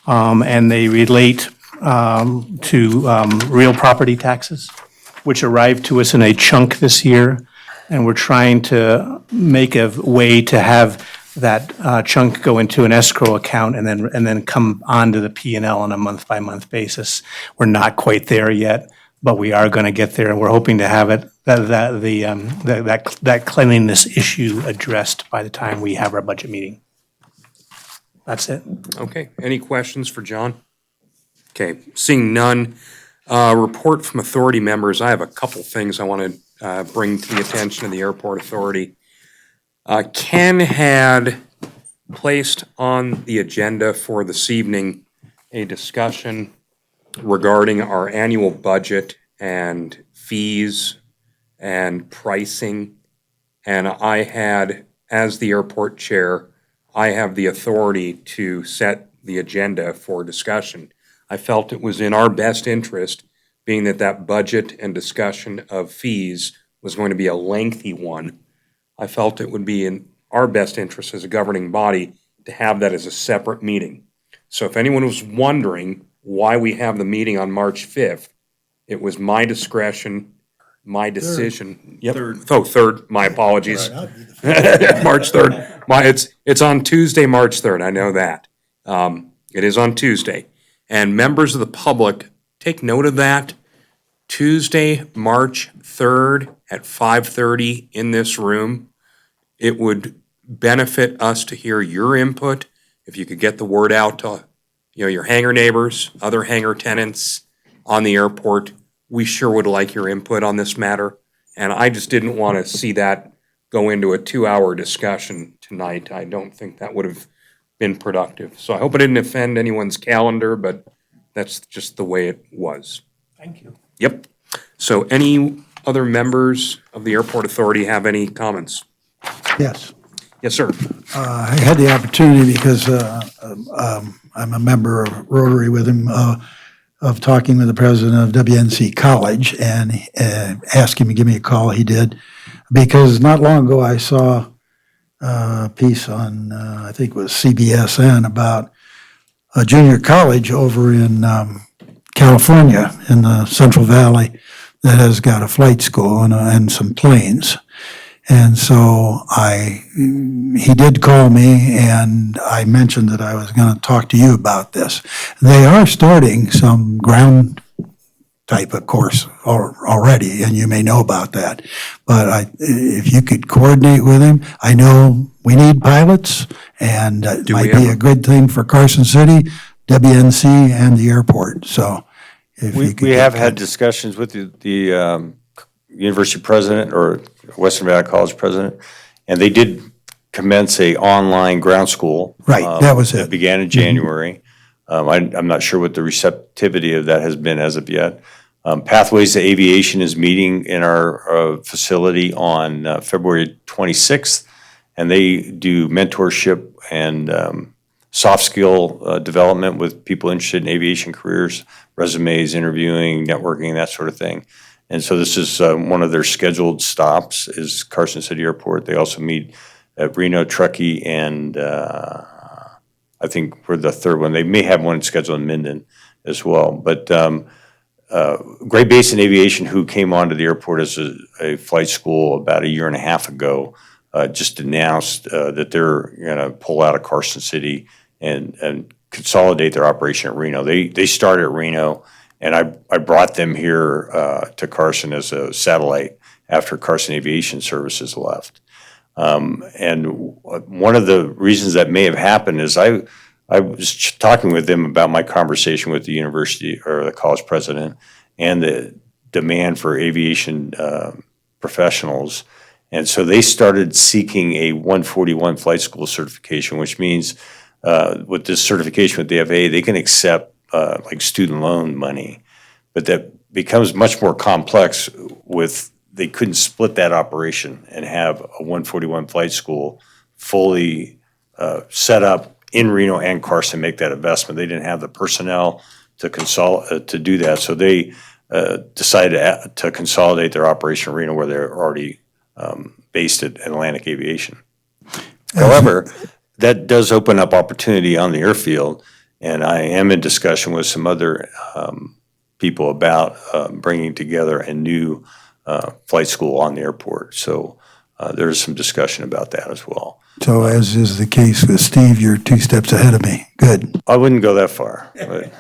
and they relate to real property taxes, which arrived to us in a chunk this year. And we're trying to make a way to have that chunk go into an escrow account and then come onto the P&L on a month-by-month basis. We're not quite there yet, but we are going to get there, and we're hoping to have it that cleanliness issue addressed by the time we have our budget meeting. That's it. Okay. Any questions for John? Okay. Seeing none. Report from authority members. I have a couple things I want to bring to the attention of the airport authority. Ken had placed on the agenda for this evening a discussion regarding our annual budget and fees and pricing. And I had, as the airport chair, I have the authority to set the agenda for discussion. I felt it was in our best interest, being that budget and discussion of fees was going to be a lengthy one. I felt it would be in our best interest as a governing body to have that as a separate meeting. So if anyone was wondering why we have the meeting on March 5th, it was my discretion, my decision. Yep. Third, my apologies. March 3rd. It's on Tuesday, March 3rd, I know that. It is on Tuesday. And members of the public, take note of that. Tuesday, March 3rd at 5:30 in this room. It would benefit us to hear your input. If you could get the word out to, your hangar neighbors, other hangar tenants on the airport, we sure would like your input on this matter. And I just didn't want to see that go into a 2-hour discussion tonight. I don't think that would have been productive. So I hope I didn't offend anyone's calendar, but that's just the way it was. Thank you. Yep. So any other members of the airport authority have any comments? Yes. Yes, sir. I had the opportunity because I'm a member of Rotary with him, of talking with the president of WNC College and asked him to give me a call. He did, because not long ago I saw a piece on, I think it was CBSN, about a junior college over in California in the Central Valley that has got a flight school and some planes. And so he did call me, and I mentioned that I was going to talk to you about this. They are starting some ground type of course already, and you may know about that. But if you could coordinate with him, I know we need pilots, and it might be a good thing for Carson City, WNC, and the airport. So if you could We have had discussions with the university president or Western Nevada College president, and they did commence a online ground school. Right, that was it. It began in January. I'm not sure what the receptivity of that has been as of yet. Pathways to Aviation is meeting in our facility on February 26th, and they do mentorship and soft skill development with people interested in aviation careers, resumes, interviewing, networking, that sort of thing. And so this is one of their scheduled stops is Carson City Airport. They also meet at Reno, Truckee, and I think we're the third one. They may have one scheduled in Minden as well. But Great Basin Aviation, who came onto the airport as a flight school about a year and a half ago, just announced that they're going to pull out of Carson City and consolidate their operation at Reno. They started at Reno, and I brought them here to Carson as a satellite after Carson Aviation Services left. And one of the reasons that may have happened is I was talking with them about my conversation with the university or the college president and the demand for aviation professionals. And so they started seeking a 141 flight school certification, which means with this certification with the FAA, they can accept like student loan money. But that becomes much more complex with they couldn't split that operation and have a 141 flight school fully set up in Reno and Carson, make that investment. They didn't have the personnel to to do that. So they decided to consolidate their operation in Reno where they're already based at Atlantic Aviation. However, that does open up opportunity on the airfield, and I am in discussion with some other people about bringing together a new flight school on the airport. So there's some discussion about that as well. So as is the case with Steve, you're 2 steps ahead of me. Good. I wouldn't go that far, but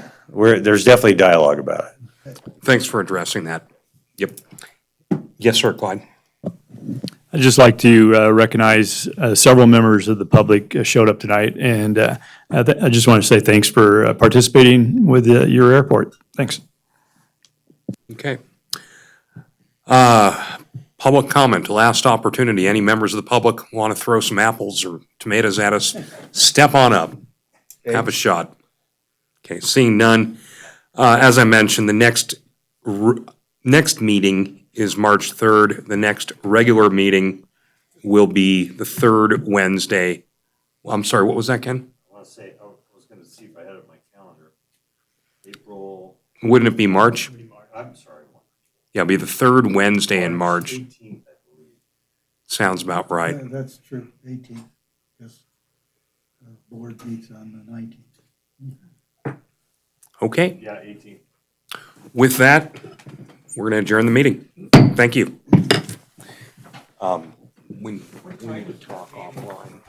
there's definitely dialogue about it. Thanks for addressing that. Yep. Yes, sir, Clyde. I'd just like to recognize several members of the public showed up tonight, and I just want to say thanks for participating with your airport. Thanks. Okay. Public comment, last opportunity. Any members of the public want to throw some apples or tomatoes at us? Step on up. Have a shot. Okay, seeing none. As I mentioned, the next meeting is March 3rd. The next regular meeting will be the third Wednesday. I'm sorry, what was that, Ken? I was going to see if I had it on my calendar. April. Wouldn't it be March? I'm sorry. Yeah, it'll be the third Wednesday in March. 18th, I believe. Sounds about right. Yeah, that's true, 18th, because the board meets on the 19th. Okay, Yeah, 18th. with that, we're going to adjourn the meeting. Thank you. We need to talk offline.